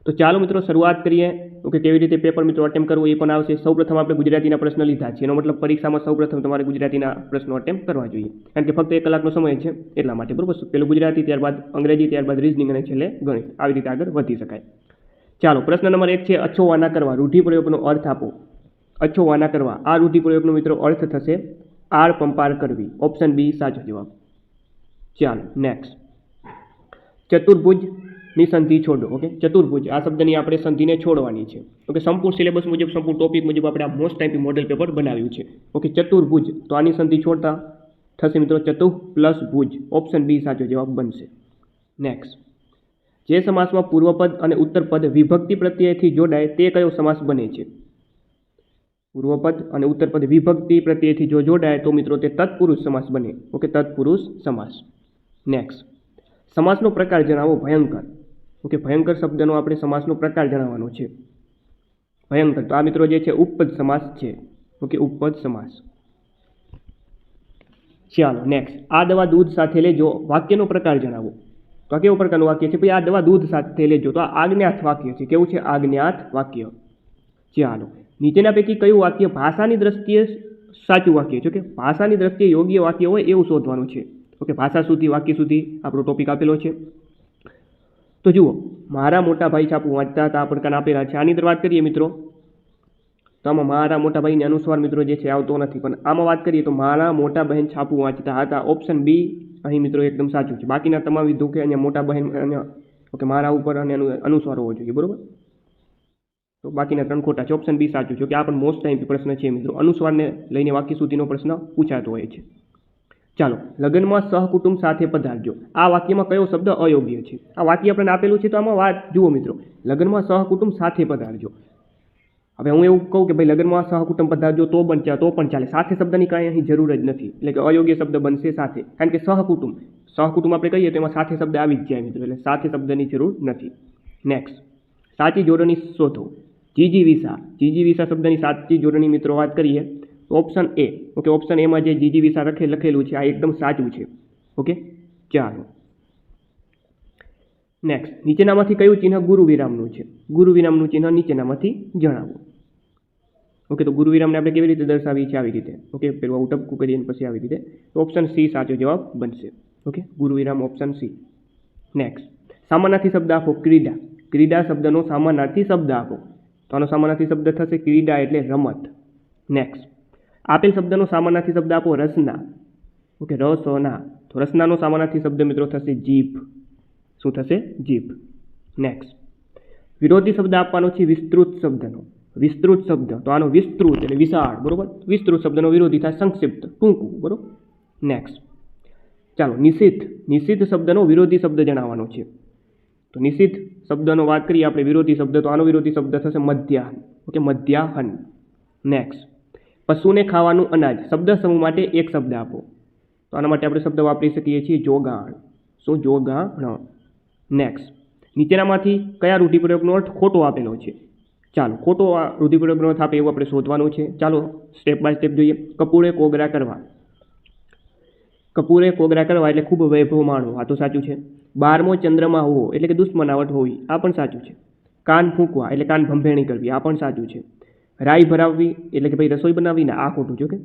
તો ચાલો મિત્રો શરૂઆત કરીએ. ઓકે, કેવી રીતે પેપર મિત્રો અટેમ્પ્ટ કરવું એ પણ આવશે. સૌપ્રથમ આપણે ગુજરાતીના પ્રશ્ન લીધા છે, એનો મતલબ પરીક્ષામાં સૌપ્રથમ તમારે ગુજરાતીના પ્રશ્નો અટેમ્પ્ટ કરવા જોઈએ, કારણ કે ફક્ત 1 કલાકનો સમય છે એટલા માટે, બરોબર. પેલું ગુજરાતી, ત્યારબાદ અંગ્રેજી, ત્યારબાદ રીઝનિંગ અને છેલ્લે ગણિત. આવી રીતે આગળ વધી શકાય. ચાલો, પ્રશ્ન નંબર 1 છે અછોવાના કરવા. રૂઢિપ્રયોગનો અર્થ આપો. અછોવાના કરવા, આ રૂઢિપ્રયોગનો મિત્રો અર્થ થશે આર પંપાર કરવી. ઓપ્શન બી સાચો જવાબ. ચાલો નેક્સ્ટ, ચતુર્ભુજ ની સંધિ છોડો. ઓકે, ચતુર્ભુજ આ શબ્દની આપણે સંધિને છોડવાની છે. ઓકે, સંપૂર્ણ સિલેબસ મુજબ, સંપૂર્ણ ટોપિક મુજબ આપણે આ મોસ્ટ ટાઈપી મોડેલ પેપર બનાવ્યું છે. ઓકે, ચતુર્ભુજ, તો આની સંધિ છોડતા થશે મિત્રો ચતુઃ પ્લસ ભુજ. ઓપ્શન બી સાચો જવાબ બનશે. નેક્સ્ટ, જે સમાસમાં પૂર્વપદ અને ઉત્તરપદ વિભક્તિ પ્રત્યયથી જોડાય તે કયો સમાસ બને છે? પૂર્વપદ અને ઉત્તરપદ વિભક્તિ પ્રત્યયથી જો જોડાય તો મિત્રો તે તત્પુરુષ સમાસ બને. ઓકે, તત્પુરુષ સમાસ. નેક્સ્ટ, સમાસનો પ્રકાર જણાવો. ભયંકર. ઓકે, ભયંકર શબ્દનો આપણે સમાસનો પ્રકાર જણાવવાનો છે. ભયંકર, તો આ મિત્રો જે છે ઉપપદ સમાસ છે. ઓકે, ઉપપદ સમાસ. ચાલો નેક્સ્ટ, આ દવા દૂધ સાથે લેજો. વાક્યનો પ્રકાર જણાવો. તો આ કેવો પ્રકારનું વાક્ય છે? ભાઈ, આ દવા દૂધ સાથે લેજો. તો આ આજ્ઞાત વાક્ય છે. કેવું છે? આજ્ઞાત વાક્ય. ચાલો, નીચેના પૈકી કયું વાક્ય ભાષાની દ્રષ્ટિએ સાચું વાક્ય છે? કે ભાષાની દ્રષ્ટિએ યોગ્ય વાક્ય હોય એવું શોધવાનું છે. ઓકે, ભાષા સુધી, વાક્ય સુધી આપણો ટોપિક આપેલો છે. તો જુઓ, મારા મોટા ભાઈ છાપું વાંચતા હતા, આ પ્રકારના આપેલા છે. આની અંદર વાત કરીએ મિત્રો, તો આમાં મારા મોટા ભાઈને અનુસ્વાર મિત્રો જે છે આવતો નથી, પણ આમાં વાત કરીએ તો મારા મોટા બહેન છાપું વાંચતા હતા. ઓપ્શન બી અહીં મિત્રો એકદમ સાચું છે. બાકીના તમામ વિધો કે અહીંયા મોટા બહેન અને ઓકે મારા ઉપર અને અનુસ્વાર હોવો જોઈએ, બરોબર. તો બાકીના 3 ખોટા છે. ઓપ્શન બી સાચું છે. કે આ પણ મોસ્ટ ટાઈમ પ્રશ્ન છે મિત્રો. અનુસ્વારને લઈને વાક્ય સુધીનો પ્રશ્ન પૂછાતો હોય છે. ચાલો, લગ્નમાં સહકુટુંબ સાથે પધારજો. આ વાક્યમાં કયો શબ્દ અયોગ્ય છે? આ વાક્ય આપણને આપેલું છે, તો આમાં વાત જુઓ મિત્રો, લગ્નમાં સહકુટુંબ સાથે પધારજો. હવે હું એવું કહું કે ભાઈ લગ્નમાં સહકુટુંબ પધારજો તો પણ ચાલે. સાથે શબ્દની કાંઈ અહીં જરૂર જ નથી, એટલે કે અયોગ્ય શબ્દ બનશે સાથે, કારણ કે સહકુટુંબ આપણે કહીએ તો એમાં સાથે શબ્દ આવી જ જાય મિત્રો, એટલે સાથે શબ્દની જરૂર નથી. નેક્સ્ટ, સાચી જોડણી શોધો. જીજીવિસા. જીજીવિસા શબ્દની સાચી જોડણી મિત્રો વાત કરીએ તો ઓપ્શન એ. ઓકે, ઓપ્શન એમાં જે જીજીવિસા લખેલું છે આ એકદમ સાચું છે. ઓકે, ચાલો નેક્સ્ટ, નીચેનામાંથી કયું ચિહ્ન ગુરુ વિરામનું છે? ગુરુ વિરામનું ચિહ્ન નીચેનામાંથી જણાવો. ઓકે, તો ગુરુ વિરામને આપણે કેવી રીતે દર્શાવીએ છીએ? આવી રીતે. ઓકે, પેલું આવું ટપકું કરીએ પછી આવી રીતે. તો ઓપ્શન સી સાચો જવાબ બનશે. ઓકે, ગુરુ વિરામ ઓપ્શન સી. નેક્સ્ટ, સામાનાર્થી શબ્દ આપો. ક્રીડા. ક્રીડા શબ્દનો સામાનાર્થી શબ્દ આપો. તો આનો સામાનાર્થી શબ્દ થશે ક્રીડા એટલે રમત. નેક્સ્ટ, આપેલ શબ્દનો સામાનાર્થી શબ્દ આપો. રસના. ઓકે, રસના. તો રસનાનો સામાનાર્થી શબ્દ મિત્રો થશે જીભ. શું થશે? જીભ. નેક્સ્ટ, વિરોધી શબ્દ આપવાનો છે વિસ્તૃત શબ્દનો. વિસ્તૃત શબ્દ, તો આનો વિસ્તૃત એટલે વિશાળ, બરોબર. વિસ્તૃત શબ્દનો વિરોધી થાય સંક્ષિપ્ત, ટૂંકું, બરોબર. નેક્સ્ટ, ચાલો નિષિદ્ધ. નિષિદ્ધ શબ્દનો વિરોધી શબ્દ જણાવવાનો છે. તો નિષિદ્ધ શબ્દનો વાત કરીએ આપણે વિરોધી શબ્દ, તો આનો વિરોધી શબ્દ થશે મધ્યાહન. ઓકે, મધ્યાહન. નેક્સ્ટ, પશુને ખાવાનું અનાજ. શબ્દ સમૂહ માટે એક શબ્દ આપો. તો આના માટે આપણે શબ્દ વાપરી શકીએ છીએ જોગાણ. શું? જોગાણ. નેક્સ્ટ, નીચેનામાંથી કયા રૂઢિપ્રયોગનો અર્થ ખોટો આપેલો છે? ચાલો, ખોટો રૂઢિપ્રયોગનો અર્થ આપે એવું આપણે શોધવાનું છે. ચાલો સ્ટેપ બાય સ્ટેપ જોઈએ. કપૂરે કોગરા કરવા. કપૂરે કોગરા કરવા એટલે ખૂબ વૈભવ માણવો. આ તો સાચું છે. 12મો ચંદ્રમાં હોવો એટલે કે દુશ્મનાવટ હોવી. આ પણ સાચું છે. કાન ફૂંકવા એટલે કાન ભંભેણી કરવી. આ પણ સાચું છે. રાઈ ભરાવવી એટલે કે ભાઈ રસોઈ બનાવીને, આ ખોટું છે. કે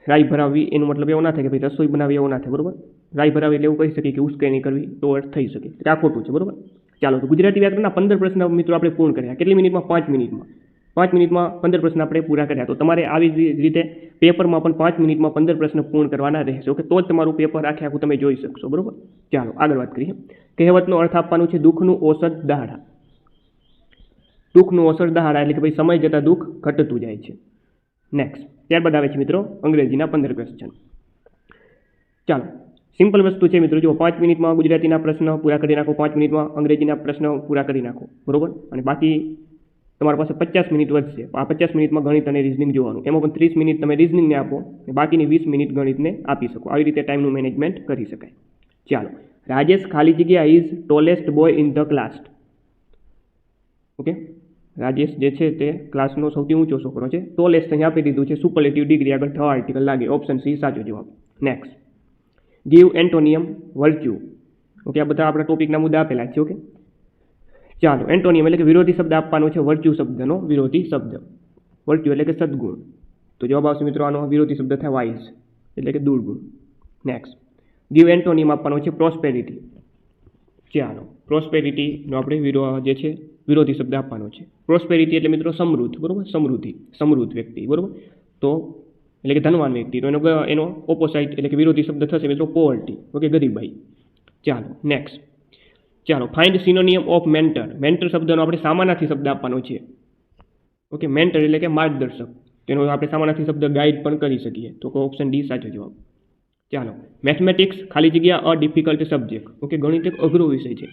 રાઈ ભરાવવી એનો મતલબ એવો ના થાય કે ભાઈ રસોઈ બનાવી, એવો ના થાય, બરોબર. રાઈ ભરાવી એટલે એવું કહી શકીએ કે ઉશ્કેરણી કરવી, તો અર્થ થઈ શકે. આ ખોટું છે, બરોબર. ચાલો, તો ગુજરાતી વ્યાકરણના 15 પ્રશ્ન મિત્રો આપણે પૂર્ણ કર્યા. કેટલી મિનિટમાં? 5 મિનિટમાં. 5 મિનિટમાં 15 પ્રશ્ન આપણે પૂરા કર્યા. તો તમારે આવી જ રીતે પેપરમાં પણ 5 મિનિટમાં 15 પ્રશ્ન પૂર્ણ કરવાના રહેશે. ઓકે, તો જ તમારું પેપર આખું તમે જોઈ શકશો, બરોબર. ચાલો આગળ વાત કરીએ. કહેવતનો અર્થ આપવાનું છે દુઃખનું ઔષધ દહાડા. દુઃખનું ઔષધ દહાડા એટલે કે ભાઈ સમય જતાં દુઃખ ઘટતું જાય છે. નેક્સ્ટ, ત્યારબાદ આવે છે મિત્રો અંગ્રેજીના 15 ક્વેશ્ચન. ચાલો, સિમ્પલ વસ્તુ છે મિત્રો. જો 5 મિનિટમાં ગુજરાતીના પ્રશ્ન પૂરા કરી નાખો, 5 મિનિટમાં અંગ્રેજીના પ્રશ્ન પૂરા કરી નાખો, બરોબર. અને બાકી તમારી પાસે 50 મિનિટ વધશે. આ 50 મિનિટમાં ગણિત અને રિઝનિંગ જોવાનું. એમાં પણ 30 મિનિટ તમે રિઝનિંગને આપો, બાકીની 20 મિનિટ ગણિતને આપી શકો. આવી રીતે ટાઈમનું મેનેજમેન્ટ કરી શકાય. ચાલો, રાજેશ ખાલી જગ્યા is tallest boy in the class. Okay, Rajesh જે છે તે ક્લાસનો સૌથી ઊંચો છોકરો છે. ટોલેસ્ટ અહીં આપી દીધું છે. સુપરલેટિવ ડિગ્રી આગળ ધ આર્ટિકલ લાગે. ઓપ્શન સી સાચો જવાબ. Next, give એન્ટોનિયમ virtue. ઓકે, આ બધા આપણા ટોપિકના મુદ્દા આપેલા છે. ઓકે, ચાલો એન્ટોનિયમ એટલે કે વિરોધી શબ્દ આપવાનો છે વર્ચ્યુ શબ્દનો વિરોધી શબ્દ. વર્ચ્યુ એટલે કે સદગુણ. તો જવાબ આવશે મિત્રો આનો વિરોધી શબ્દ થાય વાઇઝ એટલે કે દુર્ગુણ. નેક્સ્ટ ગીવ એન્ટોનિયમ આપવાનો છે પ્રોસ્પેરિટી. ચાલો પ્રોસ્પેરિટીનો આપણે જે છે વિરોધી શબ્દ આપવાનો છે. પ્રોસ્પેરિટી એટલે મિત્રો સમૃદ્ધ, બરોબર, સમૃદ્ધ વ્યક્તિ, બરોબર. તો એટલે કે ધનવાન વ્યક્તિ. તો એનો ઓપોસાઇટ એટલે કે વિરોધી શબ્દ થશે મિત્રો પોવર્ટી, ઓકે, ગરીબાઈ. ચાલો નેક્સ્ટ. ચાલો ફાઇન્ડ સિનોનિયમ ઓફ મેન્ટર. મેન્ટર શબ્દનો આપણે સામાનાર્થી શબ્દ આપવાનો છે. ઓકે, મેન્ટર એટલે કે માર્ગદર્શક. તેનો આપણે સામાનાર્થી શબ્દ ગાઈડ પણ કરી શકીએ. તો ઓપ્શન ડી સાચો જવાબ. ચાલો મેથમેટિક્સ ખાલી જગ્યા અ ડિફિકલ્ટ સબ્જેક્ટ. ઓકે, ગણિત એક અઘરો વિષય છે.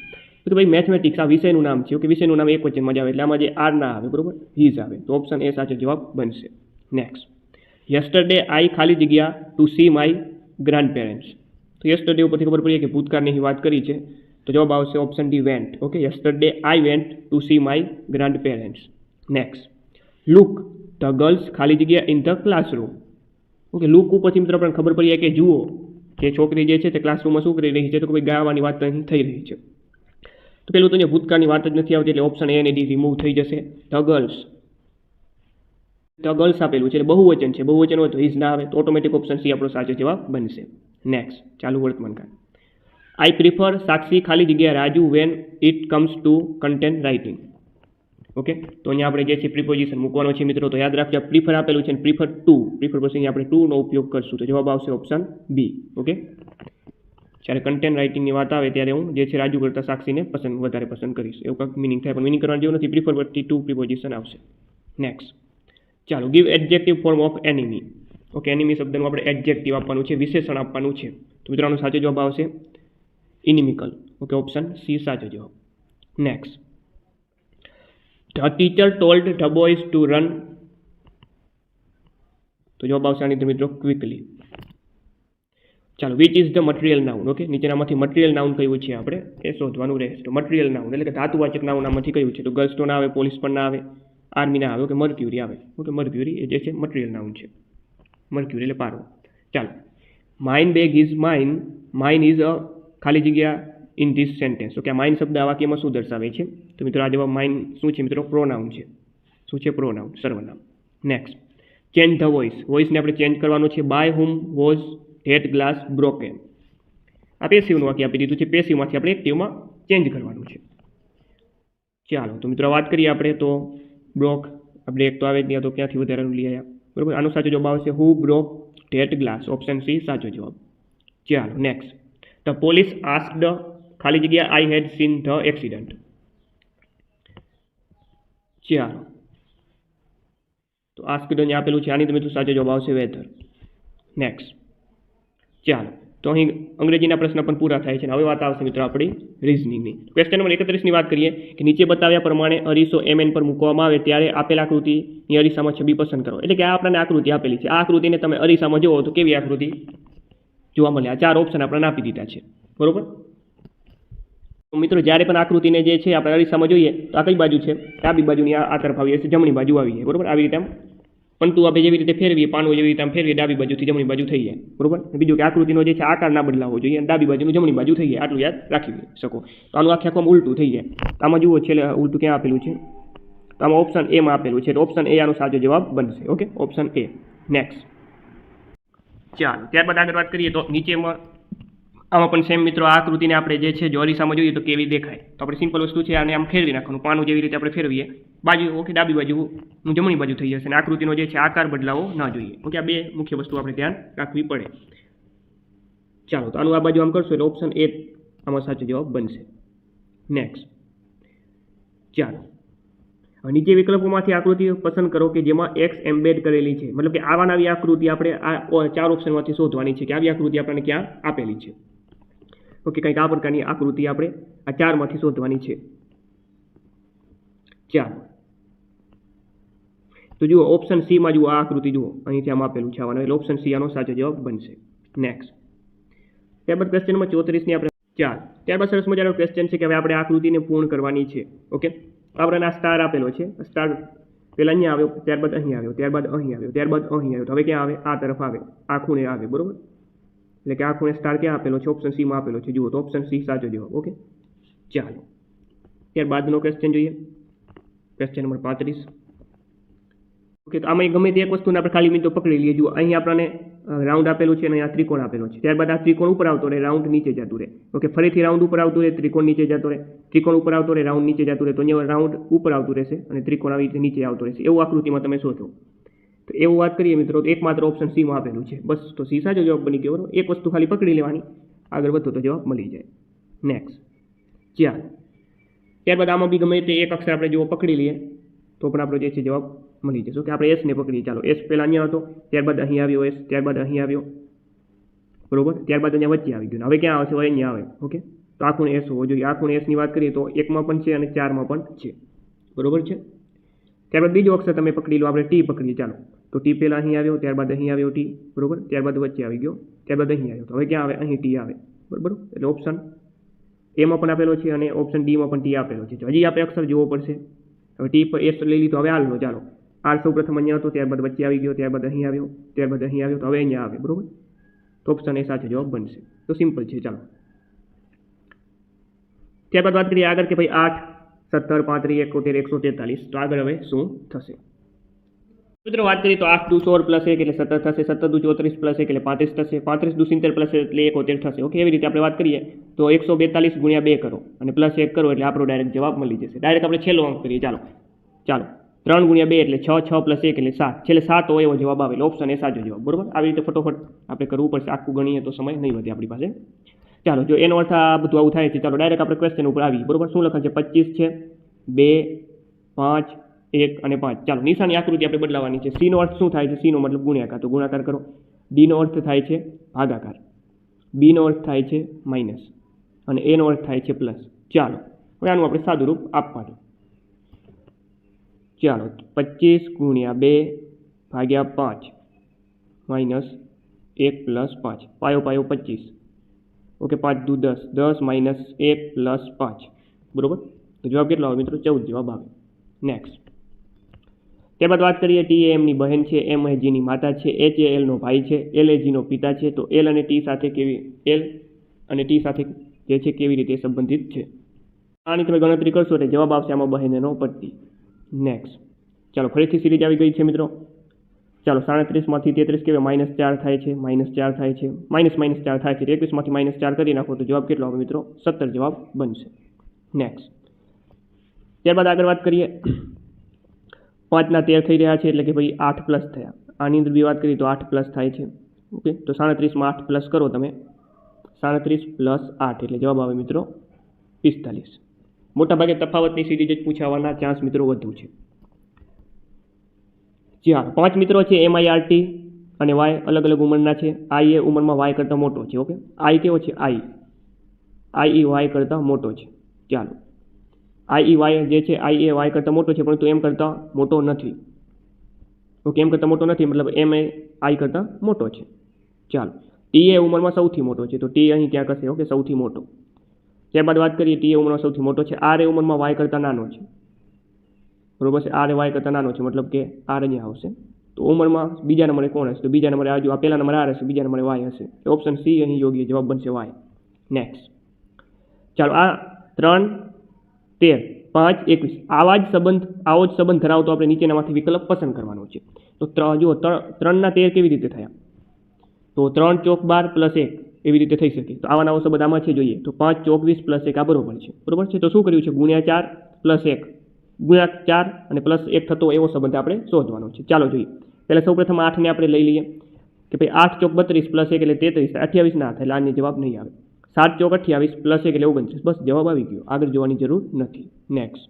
તો ભાઈ મેથમેટિક્સ આ વિષયનું નામ છે. ઓકે, વિષયનું નામ એક વચનમાં જ આવે એટલે આમાં જે આર ના આવે, બરોબર, હીઝ આવે. તો ઓપ્શન એ સાચો જવાબ બનશે. નેક્સ્ટ યસ્ટરડે આઈ ખાલી જગ્યા to see my grandparents. તો યસ્ટરડે ઉપરથી ખબર પડી કે ભૂતકાળની વાત કરી છે. તો જવાબ આવશે option D vent. Okay, yesterday I went to see my grand parents. Next look the girls ખાલી જગ્યા in the classroom. Okay, look ઉપરથી મિત્રો આપણને ખબર પડી કે જુઓ કે છોકરી જે છે તે ક્લાસરૂમમાં શું કરી રહી છે. તો કોઈ ગાવાની વાત અહીં થઈ રહી છે. તો પેલું તો અહીંયા ભૂતકાળની વાત જ નથી આવતી એટલે ઓપ્શન એ અને ડી રિમૂવ થઈ જશે. ધ ગર્લ્સ આપેલું છે એટલે બહુવચન છે. બહુવચન હોય તો ઇઝ ના આવે. તો ઓટોમેટિક ઓપ્શન સી આપણો સાચો જવાબ બનશે. નેક્સ્ટ ચાલુ વર્તમાન કાળ. આઈ પ્રિફર સાક્ષી ખાલી જગ્યા Raju when it comes to content writing. Okay, તો અહીંયા આપણે જે છે પ્રિપોઝિશન મૂકવાનો છે મિત્રો. તો યાદ રાખજો પ્રિફર આપેલું છે પ્રિફર ટુ. પ્રિફર પછી આપણે ટુનો ઉપયોગ કરશું. તો જવાબ આવશે ઓપ્શન બી. ઓકે, જ્યારે કન્ટેન્ટ રાઇટિંગની વાત આવે ત્યારે હું જે છે રાજુ કરતા સાક્ષીને વધારે પસંદ કરીશ. એવું કંઈક મિનિંગ થાય પણ મિનિંગ કરવાનું જેવું નથી. પ્રિફર પરથી ટુ પ્રિપોઝિશન આવશે. નેક્સ્ટ ચાલો give adjective form of enemy. Okay, enemy શબ્દનું આપણે એડજેક્ટિવ આપવાનું છે, વિશેષણ આપવાનું છે. તો મિત્રોનો સાચો જવાબ આવશે ઇનિમિકલ. ઓકે, ઓપ્શન સી સાચો જવાબ. Next the teacher told the boys to run. તો જવાબ આવશે આની મિત્રો ક્વિકલી. ચાલો which is the material noun. Okay, નીચેનામાંથી મટીરિયલ નાઉન કયું છે આપણે એ શોધવાનું રહેશે. તો મટીરિયલ નાઉન એટલે કે ધાતુવાચક નાઉન આમાંથી કયું છે. તો ગર્લ્સ તો ના આવે, પોલીસ પણ ના આવે, આર્મી ના આવે. ઓકે, મર્ક્યુરી આવે. ઓકે, મર્ક્યુરી એ જે છે મટીરિયલ નાઉન છે. મર્ક્યુરી એટલે પારો. ચાલો mine bag is mine. Mine is a ખાલી જગ્યા ઇન ધીસ સેન્ટેન્સ. ઓકે, આ માઇન શબ્દ આ વાક્યમાં શું દર્શાવે છે. તો મિત્રો આ જવાબ માઇન શું છે મિત્રો પ્રોનાઉન છે. શું છે પ્રોનાઉન, સર્વનામ. Next change the voice. વોઇસને આપણે ચેન્જ કરવાનો છે. By whom was that glass broken. આ પેસિવનું વાક્ય આપી દીધું છે. પેસિવમાંથી આપણે એક્ટિવમાં ચેન્જ કરવાનું છે. ચાલો તો મિત્રો વાત કરીએ આપણે તો બ્રોક આપણે એક તો આવે જ નહીં, તો ક્યાંથી વધારાનું લઈ આવ્યા, બરોબર. આનો સાચો જવાબ આવશે who broke that glass. Option C સાચો જવાબ. ચાલો નેક્સ્ટ ધ પોલીસ આસ્ક્ડ ખાલી જગ્યા I had seen the accident. ચાલો તો આસ્ક્ડ અહીંયા આપેલું છે. આની તો મિત્રો સાચો જવાબ આવશે વેધર. નેક્સ્ટ ચાલો તો અહીં અંગ્રેજીના પ્રશ્ન પણ પૂરા થાય છે. હવે વાત આવશે મિત્રો આપણી રિઝનિંગની. ક્વેશ્ચન નંબર 31ની વાત કરીએ કે નીચે બતાવ્યા પ્રમાણે અરીસો MN પર મૂકવામાં આવે ત્યારે આપેલ આકૃતિની અરીસામાં છબી પસંદ કરો. એટલે કે આ આપણને આકૃતિ આપેલી છે. આ આકૃતિને તમે અરીસામાં જુઓ તો કેવી આકૃતિ જોવા મળે. આ 4 ઓપ્શન આપણને આપી દીધા છે, બરોબર. તો મિત્રો જ્યારે પણ આકૃતિને જે છે આપણે અરીસામાં જોઈએ તો આ કઈ બાજુ છે, ડાબી બાજુની આ તરફ આવીએ છે, જમણી બાજુ આવીએ, બરોબર. આવી રીતે આમ પંતુ આપણે જેવી રીતે ફેરવીએ, પાનું જેવી રીતે આમ ફેરવીએ, ડાબી બાજુથી જમણી બાજુ થઈ જાય, બરોબર. બીજું કે આકૃતિનો જે છે આકાર ના બદલાવો જોઈએ અને ડાબી બાજુનું જમણી બાજુ થઈ જાય. આટલું યાદ રાખી શકો. તો આનું આખે આખું ઉલટું થઈ જાય. આમાં જુઓ છેલ્લે ઉલટું ક્યાં આપેલું છે, તો આમાં ઓપ્શન એમાં આપેલું છે. તો ઓપ્શન એ આનો સાચો જવાબ બનશે. Okay, option A. નેક્સ્ટ ચાલો ત્યારબાદ આગળ વાત કરીએ તો નીચેમાં આમાં પણ સેમ મિત્રો આ આકૃતિને આપણે જે છે જો અરીસામાં જોઈએ તો કેવી દેખાય. તો આપણે સિમ્પલ વસ્તુ છે આને આમ ફેરવી નાખવાનું. પાનું જેવી રીતે આપણે ફેરવીએ, બાજુ ઓકે ડાબી બાજુ જમણી બાજુ થઈ જશે અને આકૃતિનો જે છે આકાર બદલાવો ના જોઈએ. ઓકે, આ બે મુખ્ય વસ્તુ આપણે ધ્યાન રાખવી પડે. ચાલો તો આનું આ બાજુ આમ કરશો એટલે ઓપ્શન એ આમાં સાચો જવાબ બનશે. નેક્સ્ટ ચાલો નીચે વિકલ્પોમાંથી આકૃતિ પસંદ કરો કે જેમાં એક્સ એમ્બેડ કરેલી છે. મતલબ કે આવા આવી આકૃતિ આપણે આ 4 ઓપ્શનમાંથી શોધવાની છે કે આવી આકૃતિ આપણને ક્યાં આપેલી છે. ઓકે, કંઈક આ પ્રકારની આકૃતિ આપણે આ 4માંથી શોધવાની છે. ચાલો તો જુઓ ઓપ્શન સી માં જુઓ આ આકૃતિ જુઓ અહીંથી આમ આપેલું છે આવવાનું એટલે ઓપ્શન સી આનો સાચો જવાબ બનશે. નેક્સ્ટ ત્યારબાદ ક્વેશ્ચન નંબર 34ની આપણે ત્યારબાદ સરસ મજાનો ક્વેશ્ચન છે કે હવે આપણે આકૃતિને પૂર્ણ કરવાની છે. ઓકે, આપણે આ સ્ટાર આપેલો છે. સ્ટાર પહેલા અહીંયા આવ્યો, ત્યારબાદ અહીં આવ્યો, ત્યારબાદ અહીં આવ્યો, ત્યારબાદ અહીં આવ્યો. તો હવે ક્યાં આવે, આ તરફ આવે, આ ખૂણે આવે, બરોબર. એટલે કે આ ખૂણે સ્ટાર ક્યાં આપેલો છે, ઓપ્શન સી માં આપેલો છે. જુઓ તો ઓપ્શન સી સાચો જવાબ. ઓકે, ચાલો ત્યારબાદનો ક્વેશ્ચન જોઈએ, ક્વેશ્ચન નંબર 35. ઓકે, તો આમાં ગમે તે એક વસ્તુને આપણે ખાલી મિત્રો પકડી લઈએ. જુઓ, અહીં આપણને રાઉન્ડ આપેલું છે અને અહીંયા ત્રિકોણ આપેલો છે. ત્યારબાદ આ ત્રિકોણ ઉપર આવતો રહે, રાઉન્ડ નીચે જતું રહે. ઓકે, ફરીથી રાઉન્ડ ઉપર આવતું રહે, ત્રિકોણ નીચે જતો રહે, ત્રિકોણ ઉપર આવતો રહે, રાઉન્ડ નીચે જતું રહે. તો અહીંયા રાઉન્ડ ઉપર આવતું રહેશે અને ત્રિકોણ આવી રીતે નીચે આવતો રહેશે. એવું આકૃતિમાં તમે શોધો. તો એવું વાત કરીએ મિત્રો, તો એકમાત્ર ઓપ્શન સીમાં આપેલું છે. બસ, તો સી સાચો જવાબ બની ગયો. એક વસ્તુ ખાલી પકડી લેવાની, આગળ વધો તો જવાબ મળી જાય. નેક્સ્ટ. ચાલો, ત્યારબાદ આમાં બી ગમે તે એક અક્ષર આપણે જો પકડી લઈએ તો પણ આપણો જે છે જવાબ મળી જશે. કે આપણે એસને પકડીએ. ચાલો, એસ પહેલાં અહીંયા હતો, ત્યારબાદ અહીં આવ્યો એસ, ત્યારબાદ અહીં આવ્યો, બરોબર, ત્યારબાદ અહીંયા વચ્ચે આવી ગયું. હવે ક્યાં આવશે? હવે અહીંયા આવે. ઓકે, તો આ ખૂણ એસ હોવો જોઈએ. આ ખૂણ એસની વાત કરીએ તો 1માં પણ છે અને 4માં પણ છે, બરોબર છે. ત્યારબાદ બીજો અક્ષર તમે પકડી લો, આપણે ટી પકડીએ. ચાલો, તો ટી પહેલાં અહીં આવ્યો, ત્યારબાદ અહીં આવ્યો ટી, બરોબર, ત્યારબાદ વચ્ચે આવી ગયો, ત્યારબાદ અહીં આવ્યો. તો હવે ક્યાં આવે? અહીં ટી આવે, બરોબર. એટલે ઓપ્શન એમાં પણ આપેલો છે અને ઓપ્શન ડીમાં પણ ટી આપેલો છે. હજી આપણે અક્ષર જોવો પડશે. હવે ટી પર એસ લઈ લીધો, હવે આર લો. ચાલો, આર સૌ પ્રથમ અહીંયા હતો, ત્યારબાદ વચ્ચે આવી ગયો, ત્યારબાદ અહીં આવ્યો, ત્યારબાદ અહીં આવ્યો, તો હવે અહીંયા આવે, બરોબર. તો ઓપ્શન એ સાચો જવાબ બનશે. તો સિમ્પલ છે. ચાલો, ત્યારબાદ વાત કરીએ આગળ કે ભાઈ 8, 17, 35, 71, 143. તો આગળ હવે શું થશે મિત્રો? વાત કરીએ તો 8 દુ 16 પ્લસ 1 એટલે 17 થશે, 17 દુ 34 પ્લસ 1 એટલે 35 થશે, 35 દુ 70 પ્લસ એટલે 71 થશે. ઓકે, એવી રીતે આપણે વાત કરીએ તો 142 ગુણ્યા 2 કરો અને પ્લસ 1 કરો એટલે આપણો ડાયરેક્ટ જવાબ મળી જશે. ડાયરેક્ટ આપણે છેલ્લો અંક કરીએ. ચાલો 3 ગુણ્યા 2 એટલે 6, 6 પ્લસ 1 એટલે 7, છેલ્લે 7 હોય એવો જવાબ આવે એટલે ઓપ્શન એ સાચો જવાબ, બરોબર. આવી રીતે ફટોફટ આપણે કરવું પડશે. આખું ગણીએ તો સમય નહીં વધે આપણી પાસે. ચાલો, જો એનો અર્થ આ બધું આવું થાય છે. ચાલો, ડાયરેક્ટ આપણે ક્વેશ્ચન ઉપર આવી, બરોબર. શું લખાય છે? 25 છે, 2, 5, 1 અને 5. ચાલો, નિશાની આકૃતિ આપણે બદલાવાની છે. સીનો અર્થ શું થાય છે? સીનો મતલબ ગુણ્યાકાર, તો ગુણાકાર કરો. ડીનો અર્થ થાય છે ભાગાકાર, બીનો અર્થ થાય છે માઇનસ અને એનો અર્થ થાય છે પ્લસ. ચાલો, હવે આનું આપણે સાદું રૂપ આપવાનું. ચાલો, 25 ગુણ્યા 2 ભાગ્યા 5 માઇનસ 1 પ્લસ 5, પાયો પાયો 25. ઓકે, 5 દુ 10, 10 માઇનસ 1 પ્લસ 5, બરોબર. તો જવાબ કેટલો આવે મિત્રો? 14 જવાબ આવે. નેક્સ્ટ. ત્યારબાદ વાત કરીએ, ટી એ એમની બહેન છે, એમ એ જીની માતા છે, એચ એ એલનો ભાઈ છે, એલ એ જીનો પિતા છે. તો એલ અને ટી સાથે જે છે કેવી રીતે સંબંધિત છે? આની તમે ગણતરી કરશો એટલે જવાબ આવશે આમાં બહેનનો પતિ. નેક્સ્ટ. ચાલો, ફરીથી સિરીઝ આવી ગઈ છે મિત્રો. ચાલો, 37માંથી 33 કેવા -4 થાય છે, -4 થાય છે, -4 થાય છે. 21માંથી -4 કરી નાખો તો જવાબ કેટલો આવે મિત્રો? 17 જવાબ બનશે. નેક્સ્ટ. ત્યારબાદ આગળ વાત કરીએ, 5ના 13 થઈ રહ્યા છે એટલે કે ભાઈ 8 પ્લસ થયા. આની અંદર બી વાત કરીએ તો 8 પ્લસ થાય છે. ઓકે, તો 37માં 8 પ્લસ કરો તમે, 37 પ્લસ 8 એટલે જવાબ આવે મિત્રો 45. મોટાભાગે તફાવતની સિરીઝ જ પૂછાવાના ચાન્સ મિત્રો વધુ છે. જી હા, 5 મિત્રો છે, MIRT અને વાય અલગ અલગ ઉંમરના છે. આઈ એ ઉંમરમાં વાય કરતાં મોટો છે. ઓકે, આઈ કેવો છે? આઈ વાય કરતાં મોટો છે. ચાલો, આઈ વાય જે છે, આઈ એ વાય કરતાં મોટો છે પરંતુ એમ કરતાં મોટો નથી. ઓકે, એમ કરતાં મોટો નથી મતલબ એમ એ આઈ કરતાં મોટો છે. ચાલો, ટી એ ઉંમરમાં સૌથી મોટો છે તો ટી અહીં ક્યાંક હશે. ઓકે, સૌથી મોટો. ત્યારબાદ વાત કરીએ, ટી એ ઉંમરમાં સૌથી મોટો છે. આર એ ઉંમરમાં વાય કરતાં નાનો છે, બરોબર છે. આર એ વાય કરતાં નાનો છે મતલબ કે આર અહીંયા આવશે. તો ઉંમરમાં બીજા નંબરે કોણ હશે? તો બીજા નંબરે આ પહેલા નંબરે આર હશે, બીજા નંબરે વાય હશે. ઓપ્શન સી અહીં યોગ્ય જવાબ બનશે, વાય. નેક્સ્ટ. ચાલો, આ 3, 13, 5, 21 આવો જ સંબંધ ધરાવતો આપણે નીચેનામાંથી વિકલ્પ પસંદ કરવાનો છે. તો જુઓ, 3ના 13 કેવી રીતે થયા? તો 3 ચોક 12 પ્લસ 1 એવી રીતે થઈ શકે. તો આવા નવો સંબંધ આમાં છે, જોઈએ તો 5 ચોક 20 પ્લસ 1 આ બરોબર છે, બરોબર છે. તો શું કર્યું છે? ગુણ્યા 4 પ્લસ 1 ગુણ્યા 4 અને પ્લસ 1 થતો એવો સંબંધ આપણે શોધવાનો છે. ચાલો જોઈએ. પહેલાં સૌપ્રથમ 8ને આપણે લઈ લઈએ કે ભાઈ 8 ચોક 32 પ્લસ 1 એટલે 33, 28 ના થાય એટલે આની જવાબ નહીં આવે. 7 ચોક 28 પ્લસ 1 એટલે 29, બસ જવાબ આવી ગયો, આગળ જોવાની જરૂર નથી. નેક્સ્ટ.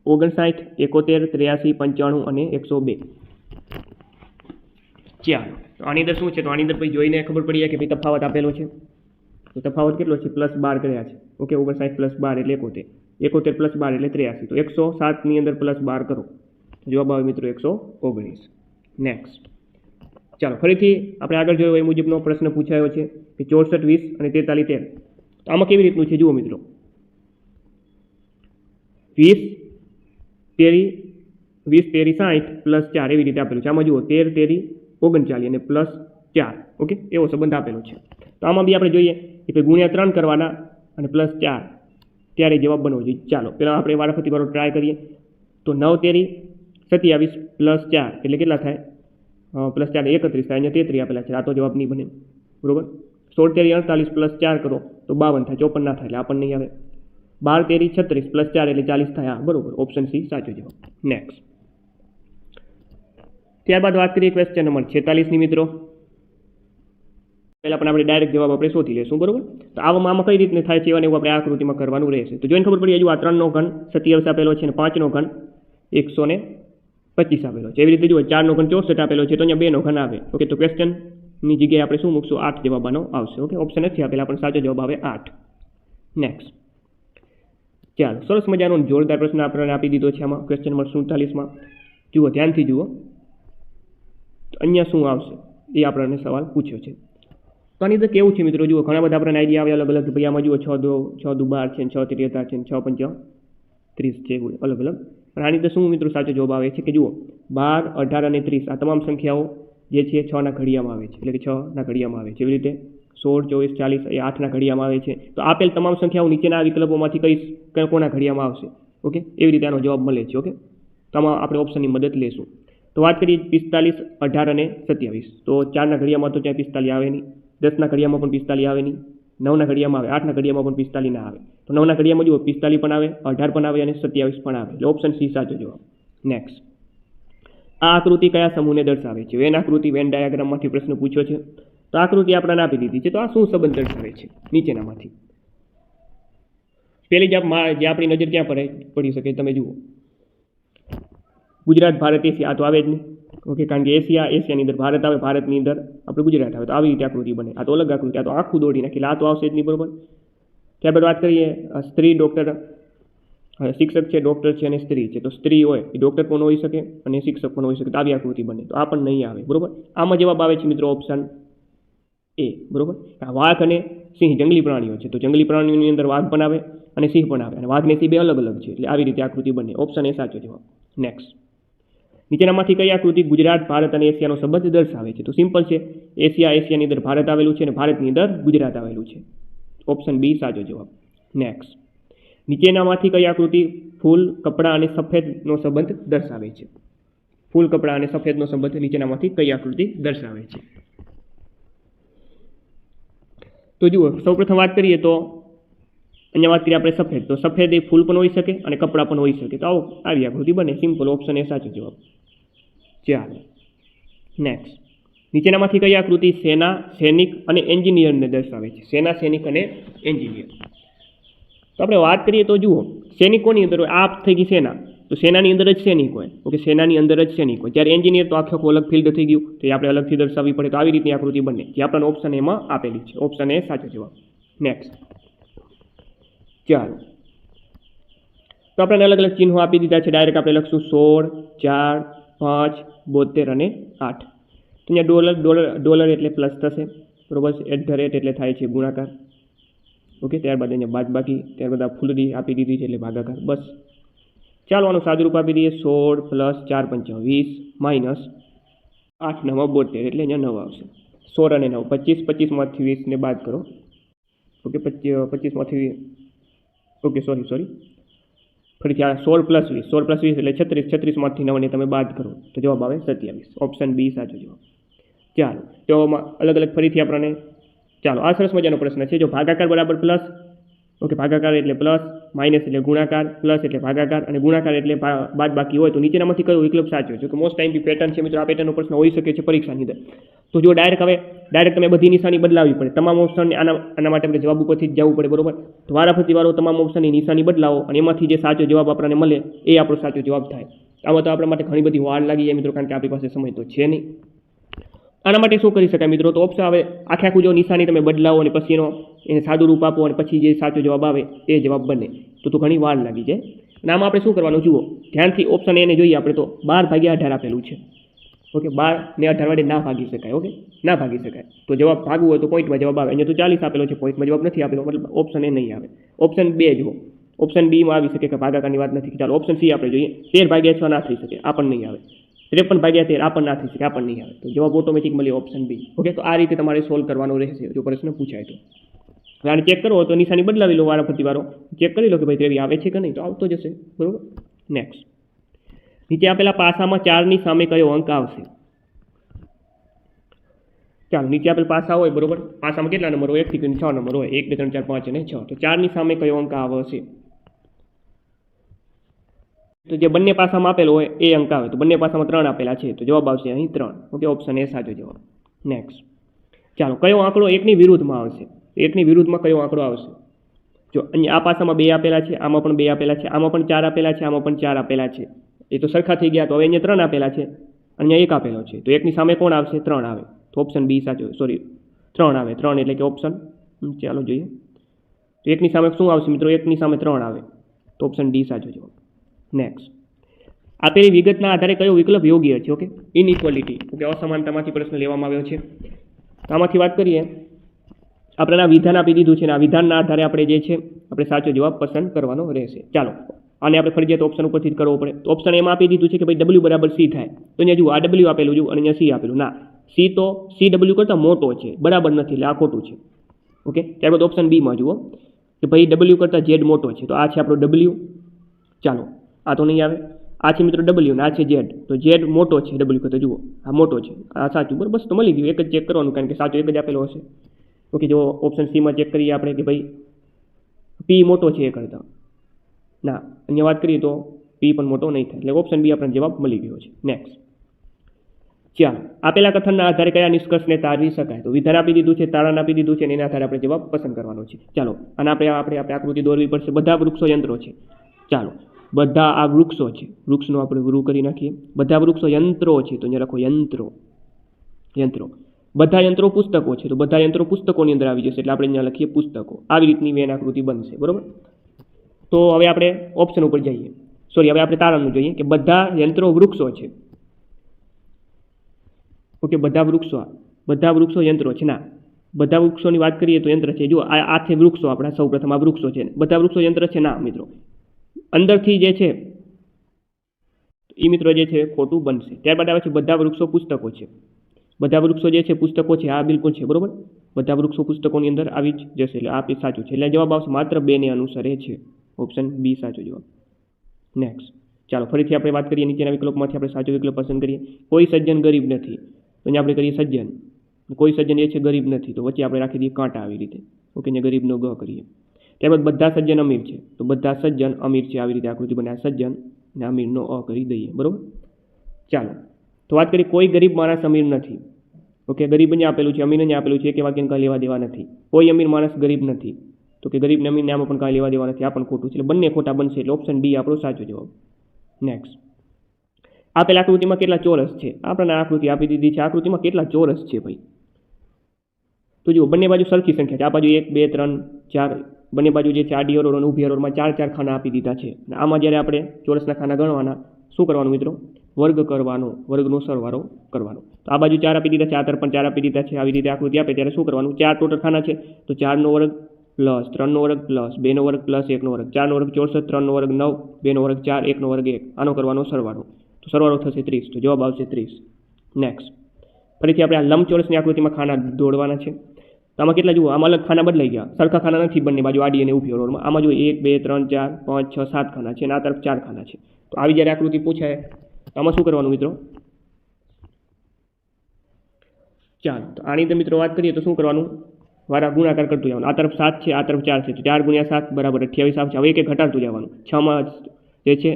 59, 71, 83, 95 અને 102. ચાલો, તો આની અંદર શું છે? તો આની અંદર ભાઈ જોઈને ખબર પડી જાય કે ભાઈ તફાવત આપેલો છે. તો તફાવત કેટલો છે? +12 કર્યા છે. ઓકે, 59 + 12 એટલે 71, 71 + 12 એટલે 83. તો 107ની અંદર +12 કરો તો જવાબ આવે મિત્રો 119. નેક્સ્ટ. ચાલો, ફરીથી આપણે આગળ જોયો એ મુજબનો પ્રશ્ન પૂછાયો છે કે 64, 20 અને 43, 13. તો આમાં કેવી રીતનું છે જુઓ મિત્રો. 20 તેરી 60 + 4 એવી રીતે આપેલું છે. આમાં જુઓ 13 તેરી 39 અને +4. ઓકે, એવો સંબંધ આપેલો છે. તો આમાં બી આપણે જોઈએ કે ગુણ્યા 3 કરવાના અને +4 ત્યારે જવાબ બનવો જોઈએ. ચાલો પહેલાં આપણે વારાફરતી વાળો ટ્રાય કરીએ. તો 9 તેરી 27 પ્લસ 4 એટલે કેટલા થાય? પ્લસ 4 31 થાય. અહીંયા 33 આપેલા છે, આ તો જવાબ નહીં બને, બરોબર. 16 તેરી 48 પ્લસ 4 કરો તો 52 થાય, 54 ના થાય, એટલે આપણને નહીં આવે. 12 તેરી 36 પ્લસ 4 એટલે 40 થાય, હા બરોબર, ઓપ્શન સી સાચો જવાબ. નેક્સ્ટ. ત્યારબાદ વાત કરીએ ક્વેશ્ચન નંબર 46ની મિત્રો. પહેલાં પણ આપણે ડાયરેક્ટ જવાબ આપણે શોધી લઈશું, બરોબર. તો આમાં કઈ રીતને થાય છે અને એવું આપણે આકૃતિમાં કરવાનું રહેશે. તો જોઈને ખબર પડી, હજુ આ 3નો ઘન 27 આપેલો છે અને 5નો ઘન 125 આપેલો છે. એવી રીતે જુઓ 4નો ઘન 64 આપેલો છે, તો અહીંયા 2નો ઘન આવે. ઓકે, તો ક્વેશ્ચનની જગ્યાએ આપણે શું મૂકશું? 8 જવાબ આનો આવશે. ઓકે, ઓપ્શન નથી આપેલા પણ સાચો જવાબ આવે 8. નેક્સ્ટ. ચાલો, સરસ મજાનો જોરદાર પ્રશ્ન આપણને આપી દીધો છે આમાં ક્વેશ્ચન નંબર 47માં. જુઓ, ધ્યાનથી જુઓ, અહીંયા શું આવશે એ આપણને સવાલ પૂછ્યો છે. તો આની અંદર કેવું છે મિત્રો, જુઓ ઘણા બધા આપણને આઈડિયા આવે અલગ અલગ. ભાઈ આમાં જુઓ 6 દુ 12 છે, 6 તેરી 18 છે, 6 પંચા 30 છે, અલગ અલગ. પણ આની અંદર શું મિત્રો સાચો જવાબ આવે છે કે જુઓ 12, 18 અને 30 આ તમામ સંખ્યાઓ જે છે 6ના ઘડિયામાં આવે છે, એટલે કે 6ના ઘડિયામાં આવે છે. એવી રીતે 16, 24, 40 એ 8ના ઘડિયામાં આવે છે. તો આપેલ તમામ સંખ્યાઓ નીચેના વિકલ્પોમાંથી કોના ઘડિયામાં આવશે? ઓકે, એવી રીતે આનો જવાબ મળે છે. ઓકે, તો આમાં આપણે ઓપ્શનની મદદ લેશું. તો વાત કરીએ 45, 18 અને 27. તો 4ના ઘડિયામાં તો ત્યાં 45 આવે નહીં, 10ના ઘડિયામાં પણ 45 આવે નહીં, 9ના ઘડિયામાં આવે, 8ના ઘડિયામાં પણ 45 ના આવે. તો 9ના ઘડિયામાં જુઓ 45 પણ આવે, 18 પણ આવે અને 27 પણ આવે, એટલે ઓપ્શન સી સાચો જવાબ. નેક્સ્ટ. આ આકૃતિ કયા સમૂહને દર્શાવે છે? વેન આકૃતિ, વેન ડાયાગ્રામમાંથી પ્રશ્ન પૂછ્યો છે. તો આકૃતિ આપણને આપી દીધી છે. તો આ શું સંબંધ દર્શાવે છે નીચેનામાંથી? પહેલી જે આપણી નજર ક્યાં પડી શકે તમે જુઓ, ગુજરાત, ભારત, એશિયા. આ તો આવે જ નહીં. ઓકે, કારણ કે એશિયાની અંદર ભારત આવે, ભારતની અંદર આપણે ગુજરાત આવે, તો આવી રીતે આકૃતિ બને. આ તો અલગ આકૃતિ, આ તો આખું દોડી નાખી, આ તો આવશે જ નહીં, બરોબર. ત્યારબાદ વાત કરીએ સ્ત્રી, ડૉક્ટર, શિક્ષક છે, ડૉક્ટર છે અને સ્ત્રી છે. તો સ્ત્રી હોય એ ડૉક્ટર પણ હોઈ શકે અને શિક્ષક પણ હોઈ શકે, તો આવી આકૃતિ બને. તો આ પણ નહીં આવે, બરોબર. આમાં જવાબ આવે છે મિત્રો ઓપ્શન એ, બરોબર. વાઘ અને સિંહ જંગલી પ્રાણીઓ છે, તો જંગલી પ્રાણીઓની અંદર વાઘ પણ આવે અને સિંહ પણ આવે, અને વાઘ ને સિંહ બે અલગ અલગ છે, એટલે આવી રીતે આકૃતિ બને. ઓપ્શન એ સાચો જવાબ. નેક્સ્ટ. નીચેનામાંથી કઈ આકૃતિ ગુજરાત, ભારત અને એશિયાનો સંબંધ દર્શાવે છે? તો સિમ્પલ છે, એશિયાની અંદર ભારત આવેલું છે અને ભારતની અંદર ગુજરાત આવેલું છે. ઓપ્શન બી સાચો જવાબ. નેક્સ્ટ. નીચેનામાંથી કઈ આકૃતિ ફૂલ, કપડાં અને સફેદનો સંબંધ દર્શાવે છે? ફૂલ, કપડાં અને સફેદનો સંબંધ નીચેનામાંથી કઈ આકૃતિ દર્શાવે છે? તો જુઓ, સૌપ્રથમ વાત કરીએ તો અહીંયા વાત કરીએ આપણે સફેદ. તો સફેદ એ ફૂલ પણ હોઈ શકે અને કપડાં પણ હોઈ શકે, તો આવી આકૃતિ બને. સિમ્પલ, ઓપ્શન એ સાચો જવાબ. ચાલો, નેક્સ્ટ. નીચેનામાંથી કઈ આકૃતિ સેના, સૈનિક અને એન્જિનિયરને દર્શાવે છે? સેના, સૈનિક અને એન્જિનિયર. તો આપણે વાત કરીએ તો જુઓ, સૈનિકોની અંદર આ થઈ ગઈ સેના, તો સેનાની અંદર જ સૈનિક હોય. ઓકે, સેનાની અંદર જ સૈનિક હોય. જ્યારે એન્જિનિયર તો આખું અલગ ફિલ્ડ થઈ ગયું, તો એ આપણે અલગથી દર્શાવવી પડે. તો આવી રીતની આકૃતિ બને, જે આપણને ઓપ્શન એમાં આપેલી છે. ઓપ્શન એ સાચો જવાબ. નેક્સ્ટ. ચાલો, તો આપણે અલગ અલગ ચિહ્નો આપી દીધા છે. ડાયરેક્ટ આપણે લખશું 16, 4, 5, 72 અને 8. તો અહીંયા ડોલર એટલે પ્લસ થશે, બરોબર છે. @ એટલે થાય છે ગુણાકાર. ઓકે, ત્યારબાદ અહીંયા બાદબાકી, ત્યારબાદ આ ફૂલડી આપી દીધી છે એટલે ભાગાકાર. બસ, ચાલો આનું સાદુરૂપ આપી દઈએ. 16 + 4 × 20 - 8 × 9 = 72, એટલે અહીંયા 9 આવશે. 16 અને 9 25, 25માંથી 20 ને બાદ કરો. ઓકે, 25માંથી ઓકે સોરી ફરીથી આ 16 + 20, 16 + 20 એટલે 36, 36માંથી 9 ને તમે બાદ કરો તો જવાબ આવે 27. ઓપ્શન બી સાચો જવાબ. ચાલો, તો અલગ અલગ ફરીથી આપણને, ચાલો આ સરસ મજાનો પ્રશ્ન છે. જો ભાગાકાર બરાબર પ્લસ, ઓકે, ભાગાકાર એટલે પ્લસ, માઇનસ એટલે ગુણાકાર, પ્લસ એટલે ભાગાકાર અને ગુણાકાર એટલે બાદ બાકી હોય, તો નીચેનામાંથી કયો વિકલ્પ સાચો છે? કે મોસ્ટ ટાઈમથી પેટર્ન છે મિત્રો, આ પેટર્નનો પ્રશ્ન હોઈ શકે છે પરીક્ષાની અંદર. તો જો ડાયરેક્ટ તમે બધી નિશાની બદલાવવી પડે. તમામ ઓપ્શનને આના માટે આપણે જવાબ ઉપરથી જ જવું પડે, બરોબર. તો વારાફરતી વાળો તમામ ઓપ્શનની નિશાની બદલાવો અને એમાંથી જે સાચો જવાબ આપણને મળે એ આપણો સાચો જવાબ થાય. આમાં તો આપણા માટે ઘણી બધી વાર લાગી જાય મિત્રો, કારણ કે આપણી પાસે સમય તો છે નહીં. આના માટે શું કરી શકાય મિત્રો? તો ઓપ્શન આવે આખું જો નિશાની તમે બદલાવો અને પછી એને સાદું રૂપ આપો અને પછી જે સાચો જવાબ આવે એ જવાબ બને, તો ઘણી વાર લાગી જાય. અને આમાં આપણે શું કરવાનું જુઓ, ધ્યાનથી ઓપ્શન એને જોઈએ આપણે, તો 12/18 આપેલું છે. ઓકે, 12 ને 18 વડે ના ભાગી શકાય. ઓકે, ના ભાગી શકાય. તો જવાબ ભાગવું હોય તો પોઈન્ટમાં જવાબ આવે. અહીંયા તો 40 આપેલો છે, પોઈન્ટમાં જવાબ નથી આપેલો, મતલબ ઓપ્શન એ નહીં આવે. ઓપ્શન 2 જુઓ, ઓપ્શન બીમાં આવી શકે કે ભાગાકારની વાત નથી. ચાલો ઓપ્શન સી આપણે જોઈએ. 13/6 ના થઈ શકે, આ પણ નહીં આવે. 53/13 આ પણ ના થઈ શકે, આ પણ નહીં આવે. તો જવાબ ઓટોમેટિક મળે ઓપ્શન બી. ઓકે, તો આ રીતે તમારે સોલ્વ કરવાનો રહેશે જો પ્રશ્ન પૂછાય તો. હવે આને ચેક કરો તો નિશાની બદલાવી લો વારાફરતી વારો, ચેક કરી લો કે ભાઈ 23 આવે છે કે નહીં, તો આવતો જશે, બરોબર. નેક્સ્ટ, નીચે આપેલા પાસામાં 4ની સામે કયો અંક આવશે? ચાલો, નીચે આપેલ પાસા હોય, બરોબર. પાસામાં કેટલા નંબર હોય? 1 થી 6 નંબર હોય, 1 2 3 4 5 અને 6. તો 4ની સામે કયો અંક આવશે? તો જે બંને પાસામાં આપેલો હોય એ અંક આવે. તો બંને પાસામાં 3 આપેલા છે, તો જવાબ આવશે અહીં 3. ઓકે, ઓપ્શન એ સાચો જવાબ. નેક્સ્ટ, ચાલો, કયો આંકડો 1ની વિરુદ્ધમાં આવશે? 1ની વિરુદ્ધમાં કયો આંકડો આવશે? જો અહીંયા આ પાસામાં 2 આપેલા છે, આમાં પણ 2 આપેલા છે, આમાં પણ 4 આપેલા છે, આમાં પણ 4 આપેલા છે. એ તો સરખા થઈ ગયા. તો હવે અહીંયા 3 આપેલા છે, અહીંયા 1 આપેલો છે. તો 1ની સામે કોણ આવશે? 3 આવે. તો ઓપ્શન બી સાચો, સોરી 3 આવે. 3 એટલે કે ઓપ્શન, ચાલો જોઈએ. તો 1ની સામે શું આવશે મિત્રો? 1ની સામે 3 આવે. તો ઓપ્શન ડી સાચો જવાબ. નેક્સ્ટ, આપેલી વિગતના આધારે કયો વિકલ્પ યોગ્ય છે? ઓકે, ઇનઇક્વાલિટી, ઓકે, અસમાનતામાંથી પ્રશ્ન લેવામાં આવ્યો છે. તો આમાંથી વાત કરીએ, આપણે આ વિધાન આપી દીધું છે ને આ વિધાનના આધારે આપણે જે છે આપણે સાચો જવાબ પસંદ કરવાનો રહેશે. ચાલો, આને આપણે ફરજિયાત ઓપ્શન ઉપરથી જ કરવો પડે. તો ઓપ્શન એમાં આપી દીધું છે કે ભાઈ W બરાબર C થાય. તો અહીંયા જુઓ, આ W આપેલું જુઓ અને અહીંયા C આપેલું. ના, C તો CW કરતાં મોટો છે, બરાબર નથી, એટલે આ ખોટું છે. ઓકે, ત્યારબાદ ઓપ્શન બીમાં જુઓ કે ભાઈ W કરતાં Z મોટો છે. તો આ છે આપણો W. ચાલો, આ તો નહીં આવે. આ છે મિત્રો W ને આ છે Z. તો Z મોટો છે W કરતાં, જુઓ આ મોટો છે, આ સાચું, બરાબર. બસ તો મળી ગયું. એક જ ચેક કરવાનું, કારણ કે સાચો એક જ આપેલો હશે. ઓકે, જો ઓપ્શન સીમાં ચેક કરીએ આપણે કે ભાઈ P મોટો છે એ કરતાં. ના, અહીંયા વાત કરીએ તો P પણ મોટો નહીં થાય, એટલે ઓપ્શન બી આપણને જવાબ મળી ગયો છે. નેક્સ્ટ, ચાલો, આપેલા કથનના આધારે કયા નિષ્કર્ષને તારવી શકાય? તો વિધાન આપી દીધું છે, તારણ આપી દીધું છે, અને એના આધારે આપણે જવાબ પસંદ કરવાનો છે. ચાલો, અને આપણે આકૃતિ દોરવી પડશે. બધા વૃક્ષો યંત્રો છે. ચાલો, બધા આ વૃક્ષો છે, વૃક્ષનો આપણે વૃ કરી નાખીએ. બધા વૃક્ષો યંત્રો છે, તો અહીંયા લખો યંત્રો. બધા યંત્રો પુસ્તકો છે, તો બધા યંત્રો પુસ્તકોની અંદર આવી જશે, એટલે આપણે અહીંયા લખીએ પુસ્તકો. આવી રીતની વેન આકૃતિ બનશે, બરોબર. તો હવે આપણે ઓપ્શન ઉપર જઈએ, સોરી, હવે આપણે તારણનું જોઈએ કે બધા યંત્રો વૃક્ષો છે. ઓકે, બધા વૃક્ષો યંત્રો છે. ના, બધા વૃક્ષોની વાત કરીએ તો યંત્ર છે. જો આ છે વૃક્ષો, આપણા સૌ પ્રથમ આ વૃક્ષો છે. બધા વૃક્ષો યંત્ર છે? ના મિત્રો, અંદરથી જે છે એ મિત્રો જે છે ખોટું બનશે. ત્યારબાદ આવે છે બધા વૃક્ષો પુસ્તકો છે. બધા વૃક્ષો જે છે પુસ્તકો છે, આ બિલકુલ છે, બરોબર. બધા વૃક્ષો પુસ્તકોની અંદર આવી જ જશે, એટલે આ સાચું છે. એટલે જવાબ આવશે માત્ર 2 ને અનુસરે છે. ઓપ્શન બી સાચો જવાબ. નેક્સ્ટ, ચાલો, ફરીથી આપણે વાત કરીએ નીચેના વિકલ્પમાંથી આપણે સાચો વિકલ્પ પસંદ કરીએ. કોઈ સજ્જન ગરીબ નથી, તો અહીંયા આપણે કરીએ સજ્જન. કોઈ સજ્જન એ છે ગરીબ નથી, તો વચ્ચે આપણે રાખી દઈએ કાંટા આવી રીતે. ઓકે, અહીંયા ગરીબનો ગ કરીએ. ત્યારબાદ બધા સજ્જન અમીર છે, તો બધા સજ્જન અમીર છે, આવી રીતે આકૃતિ બને. સજ્જન અને અમીરનો અ કરી દઈએ, બરોબર. ચાલો, તો વાત કરીએ કોઈ ગરીબ માણસ અમીર નથી. ઓકે, ગરીબ અહીંયા આપેલું છે, અમીર અહીંયા આપેલું છે, કે વાક્યને કાંઈ લેવા દેવા નથી. કોઈ અમીર માણસ ગરીબ નથી, તો કે ગરીબ ને અમીરને આમાં પણ કાંઈ લેવા દેવા નથી, આ પણ ખોટું છે, એટલે બંને ખોટા બનશે, એટલે ઓપ્શન ડી આપણો સાચો જવાબ. નેક્સ્ટ, આપેલ આકૃતિમાં કેટલા ચોરસ છે? આપણને આકૃતિ આપી દીધી છે, આકૃતિમાં કેટલા ચોરસ છે ભાઈ? તો જુઓ, બંને બાજુ સરખી સંખ્યા છે. આ બાજુ 1 2 3 4, બંને બાજુ જે છે આડી હરોળ અને ઊભી હરોળમાં 4 ખાના આપી દીધા છે. અને આમાં જ્યારે આપણે ચોરસના ખાના ગણવાના, શું કરવાનું મિત્રો? વર્ગ કરવાનો, વર્ગનો સરવાળો કરવાનો. તો આ બાજુ 4 આપી દીધા છે, આ તરફ પણ 4 આપી દીધા છે. આવી રીતે આકૃતિ આપે ત્યારે શું કરવાનું? 4 ટોટલ ખાના છે, તો 4નો વર્ગ પ્લસ 3નો વર્ગ પ્લસ 2નો વર્ગ પ્લસ 1નો વર્ગ. 4નો વર્ગ 64, 3નો વર્ગ 9, 2નો વર્ગ 4, 1નો વર્ગ 1. આનો કરવાનો સરવાળો, તો સરવાળો થશે 30, તો જવાબ આવશે 30. નેક્સ્ટ, ફરીથી આપણે આ લંબચોરસની આકૃતિમાં ખાના દોડવાના છે. તો આમાં કેટલા જુઓ, આમાં અલગ ખાના બદલાઈ ગયા, સરખા ખાના નથી બંને બાજુ આડી અને ઊભી હરોળમાં. આમાં જો 1 2 3 4 5 6 7 ખાના છે, અને આ તરફ 4 ખાના છે. તો આવી જ્યારે આકૃતિ પૂછાય તો આમાં શું કરવાનું મિત્રો? ચાલો, તો આની અંદર મિત્રો વાત કરીએ તો શું કરવાનું? વારા ગુણાકાર કરતું જવાનું. આ તરફ 7 છે, આ તરફ 4 છે, તો 4 × 7 બરાબર 28 આવશે. હવે એક ઘટાડતું જવાનું. 6માં જે છે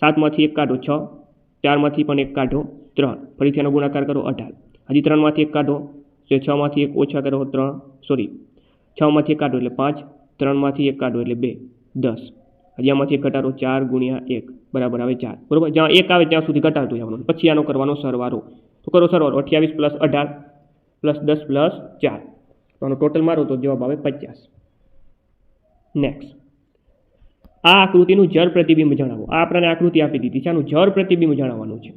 7માંથી 1 કાઢો 6, 4માંથી પણ 1 કાઢો 3, ફરીથી એનો ગુણાકાર કરો 18. હજી 3માંથી 1 કાઢો, જે 6માંથી 1 ઓછા કરો 3, સોરી 6માંથી 1 કાઢો એટલે 5, 3માંથી 1 કાઢો એટલે 2, 10. હજી આમાંથી 1 ઘટાડો, 4 × 1 બરાબર આવે 4, બરોબર. જ્યાં 1 આવે ત્યાં સુધી ઘટાડતું જવાનું, પછી આનો કરવાનો સરવાળો. તો કરો સરવાળો, 28 + 18 + 10 + 4, તો આનો ટોટલ મારો તો જવાબ આવે 50. નેક્સ્ટ, આ આકૃતિનું જળ પ્રતિબિંબ જણાવો. આ આપણને આકૃતિ આપી દીધી છે, આનું જળ પ્રતિબિંબ જણાવવાનું છે.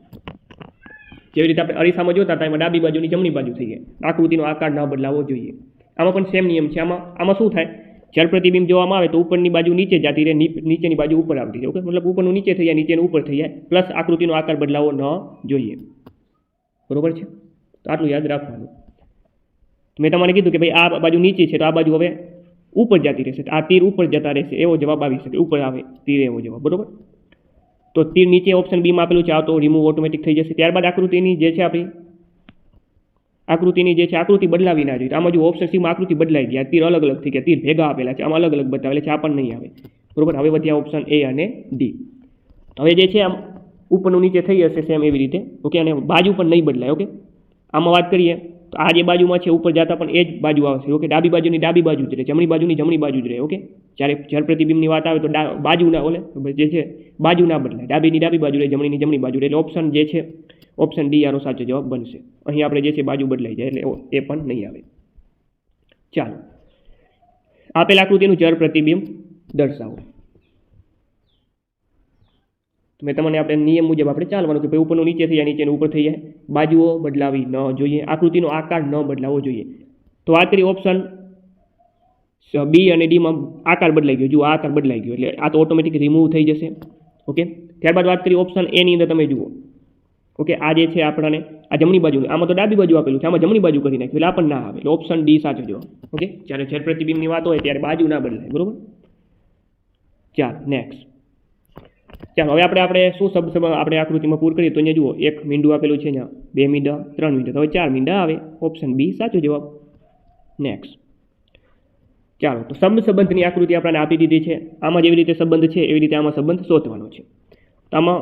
જેવી રીતે આપણે અરીસામાં જોતા હતા એમાં ડાબી બાજુની જમણી બાજુ થઈ જાય, આકૃતિનો આકાર ન બદલાવો જોઈએ. આમાં પણ સેમ નિયમ છે. આમાં શું થાય? જળ પ્રતિબિંબ જોવામાં આવે તો ઉપરની બાજુ નીચે જતી રહે, નીચેની બાજુ ઉપર આવતી રહે. ઓકે, મતલબ ઉપરનું નીચે થઈ જાય, નીચેનું ઉપર થઈ જાય, પ્લસ આકૃતિનો આકાર બદલાવો ન જોઈએ, બરોબર છે. તો આટલું યાદ રાખવાનું. મેં તમને કીધું કે ભાઈ આ બાજુ નીચે છે, તો આ બાજુ હવે ઉપર જતી રહેશે. આ તીર ઉપર જતા રહેશે એવો જવાબ આવી શકે, ઉપર આવે તીર એવો જવાબ, બરોબર. તો તીર નીચે ઓપ્શન બીમાં આપેલું છે, આ તો રિમૂવ ઓટોમેટિક થઈ જશે. ત્યારબાદ આકૃતિની જે છે આપણી આકૃતિ બદલાવી ના જોઈએ. તો આમાં જો ઓપ્શન સીમાં આકૃતિ બદલાઈ ગઈ, આ તીર અલગ અલગ થઈ ગયા, તીર ભેગા આપેલા છે, આમાં અલગ અલગ બતાવેલા છે, આ પણ નહીં આવે, બરોબર. હવે વધ્યા ઓપ્શન એ અને ડી. હવે જે છે આમ ઉપરનું નીચે થઈ જશે સેમ એવી રીતે, ઓકે. અને બાજુ પણ નહીં બદલાય, ઓકે. આમાં વાત કરીએ તો આ જે બાજુમાં છે ઉપર જતા પણ એ જ બાજુ આવશે, ઓકે. ડાબી બાજુની ડાબી બાજુ જ રહે, જમણી બાજુની જમણી બાજુ જ રહે, ઓકે. જ્યારે જળ પ્રતિબિંબની વાત આવે તો બાજુ ના જે છે બાજુ ના બદલાય, ડાબીની ડાબી બાજુ રહે, જમણીની જમણી બાજુ રહે. એટલે ઓપ્શન જે છે ઓપ્શન ડી આનો સાચો જવાબ બનશે. અહીં આપણે જે છે બાજુ બદલાઈ જાય એટલે એ પણ નહીં આવે. ચાલો, આપેલ આકૃતિનું જળ પ્રતિબિંબ દર્શાવો. મેં તમને આપણે નિયમ મુજબ આપણે ચાલવાનું કે ભાઈ ઉપરનું નીચે થઈ જાય, નીચેનું ઉપર થઈ જાય, બાજુઓ બદલાવી ન જોઈએ, આકૃતિનો આકાર ન બદલાવો જોઈએ. તો વાત કરીએ ઓપ્શન બી અને ડીમાં આકાર બદલાઈ ગયો, જુઓ આ આકાર બદલાઈ ગયો એટલે આ તો ઓટોમેટિક રિમૂવ થઈ જશે, ઓકે. ત્યારબાદ વાત કરીએ ઓપ્શન એ ની અંદર તમે જુઓ, ઓકે. આ જે છે આપણને આ જમણી બાજુ, આમાં તો ડાબી બાજુ આપેલું છે, આમાં જમણી બાજુ કરી નાખ્યું એટલે આ પણ ના આવે. એટલે ઓપ્શન ડી સાચો જવાબ, ઓકે. જ્યારે જળ પ્રતિબિંબની વાત હોય ત્યારે બાજુ ના બદલાય, બરોબર. ચાલો નેક્સ્ટ. ચાલો હવે આપણે શું શબ્દ આપણે આકૃતિમાં પૂર કરીએ તો અહીંયા જુઓ એક મીંડું આપેલું છે, અહીંયા 2 મીંડા 3 મીંડા, હવે 4 મીંડા આવે. ઓપ્શન બી સાચો જવાબ. નેક્સ્ટ. ચાલો, તો સંબંધની આકૃતિ આપણને આપી દીધી છે. આમાં જેવી રીતે સંબંધ છે એવી રીતે આમાં સંબંધ શોધવાનો છે. તો આમાં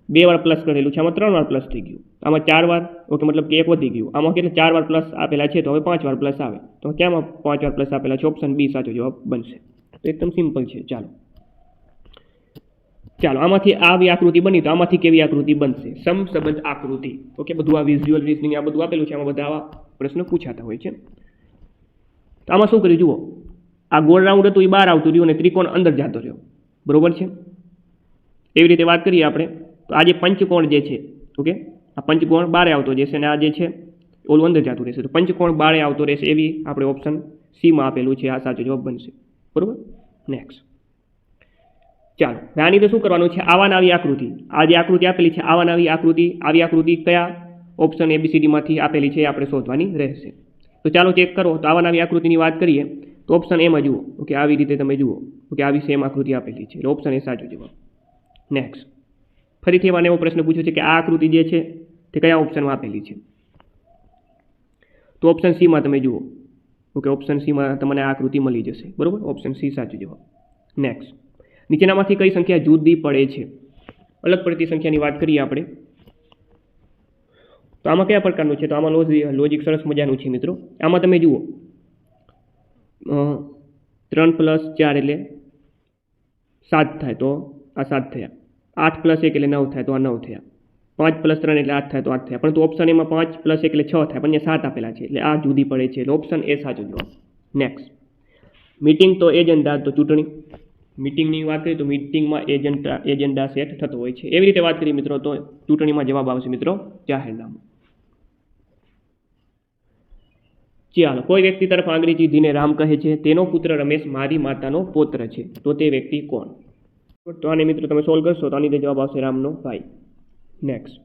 2 વાર પ્લસ કરેલું છે, આમાં 3 વાર પ્લસ થઈ ગયું, આમાં 4 વાર, ઓકે. મતલબ કે 1 વધી ગયું. આમાં કેટલા 4 વાર પ્લસ આપેલા છે તો હવે 5 વાર પ્લસ આવે. તો ક્યાંમાં 5 વાર પ્લસ આપેલા છે? ઓપ્શન બી સાચો જવાબ બનશે. તો એકદમ સિમ્પલ છે. ચાલો આમાંથી આવી આકૃતિ બની તો આમાંથી કેવી આકૃતિ બનશે? સમસંબંધ આકૃતિ, ઓકે. બધું આ વિઝ્યુઅલ રીઝનિંગ આ બધું આપેલું છે, આમાં બધા આવા પ્રશ્નો પૂછાતા હોય છે. તો આમાં શું કર્યું જુઓ, આ ગોળ રાઉન્ડ હતું એ બહાર આવતું રહ્યું અને ત્રિકોણ અંદર જતો રહ્યો, બરોબર છે. એવી રીતે વાત કરીએ આપણે તો આ જે પંચકોણ જે છે, ઓકે, આ પંચકોણ બારે આવતો જશે અને આ જે છે ઓલું અંદર જતું રહેશે. તો પંચકોણ બારે આવતો રહેશે એવી આપણે ઓપ્શન સીમાં આપેલું છે, આ સાચો જવાબ બનશે, બરોબર. નેક્સ્ટ. ચાલો, આની તો શું કરવાનું છે? આવા આવી આકૃતિ, આ જે આકૃતિ આપેલી છે આવા આવી આકૃતિ કયા ઓપ્શન ABCDમાંથી આપેલી છે એ આપણે શોધવાની રહેશે. તો ચાલો ચેક કરો. તો આવા આવી આકૃતિની વાત કરીએ તો ઓપ્શન એમાં જુઓ, ઓકે. આવી રીતે તમે જુઓ, ઓકે. આવી સેમ આકૃતિ આપેલી છે એટલે ઓપ્શન એ સાચો જવાબ. નેક્સ્ટ. ફરીથી એમાં એવો પ્રશ્ન પૂછ્યો છે કે આ આકૃતિ જે છે તે કયા ઓપ્શનમાં આપેલી છે? તો ઓપ્શન સીમાં તમે જુઓ, ઓકે. ઓપ્શન સીમાં તમને આ આકૃતિ મળી જશે, બરોબર. ઓપ્શન સી સાચો જવાબ. નેક્સ્ટ. નીચેનામાંથી કઈ સંખ્યા જુદી પડે છે? અલગ પડતી સંખ્યાની વાત કરીએ આપણે તો આમાં કયા પ્રકારનું છે? તો આમાં લોજિક સરસ મજાનું છે મિત્રો. આમાં તમે જુઓ 3 + 4 એટલે 7 થાય તો આ 7 થયા, 8 + 1 એટલે 9 થાય તો આ 9 થયા, 5 + 3 એટલે 8 થાય તો 8 થયા. પરંતુ ઓપ્શન એમાં 5 + 1 એટલે 6 થાય, પણ અહીંયા 7 આપેલા છે એટલે આ જુદી પડે છે એટલે ઓપ્શન એ સાચો જવાબ. નેક્સ્ટ. મીટિંગ તો એજન્ડા તો ચૂંટણી. મીટિંગની વાત કરીએ તો મીટિંગમાં એજન્ડા સેટ થતો હોય છે. એવી રીતે વાત કરીએ મિત્રો તો ચૂંટણીમાં જવાબ આવશે મિત્રો જાહેરનામું. ચાલો, કોઈ વ્યક્તિ તરફ આંગળી ચીંધીને રામ કહે છે, તેનો પુત્ર રમેશ મારી માતાનો પૌત્ર છે, તો તે વ્યક્તિ કોણ? તો આને મિત્રો તમે સોલ્વ કરશો તો આની જવાબ આવશે રામનો ભાઈ. નેક્સ્ટ.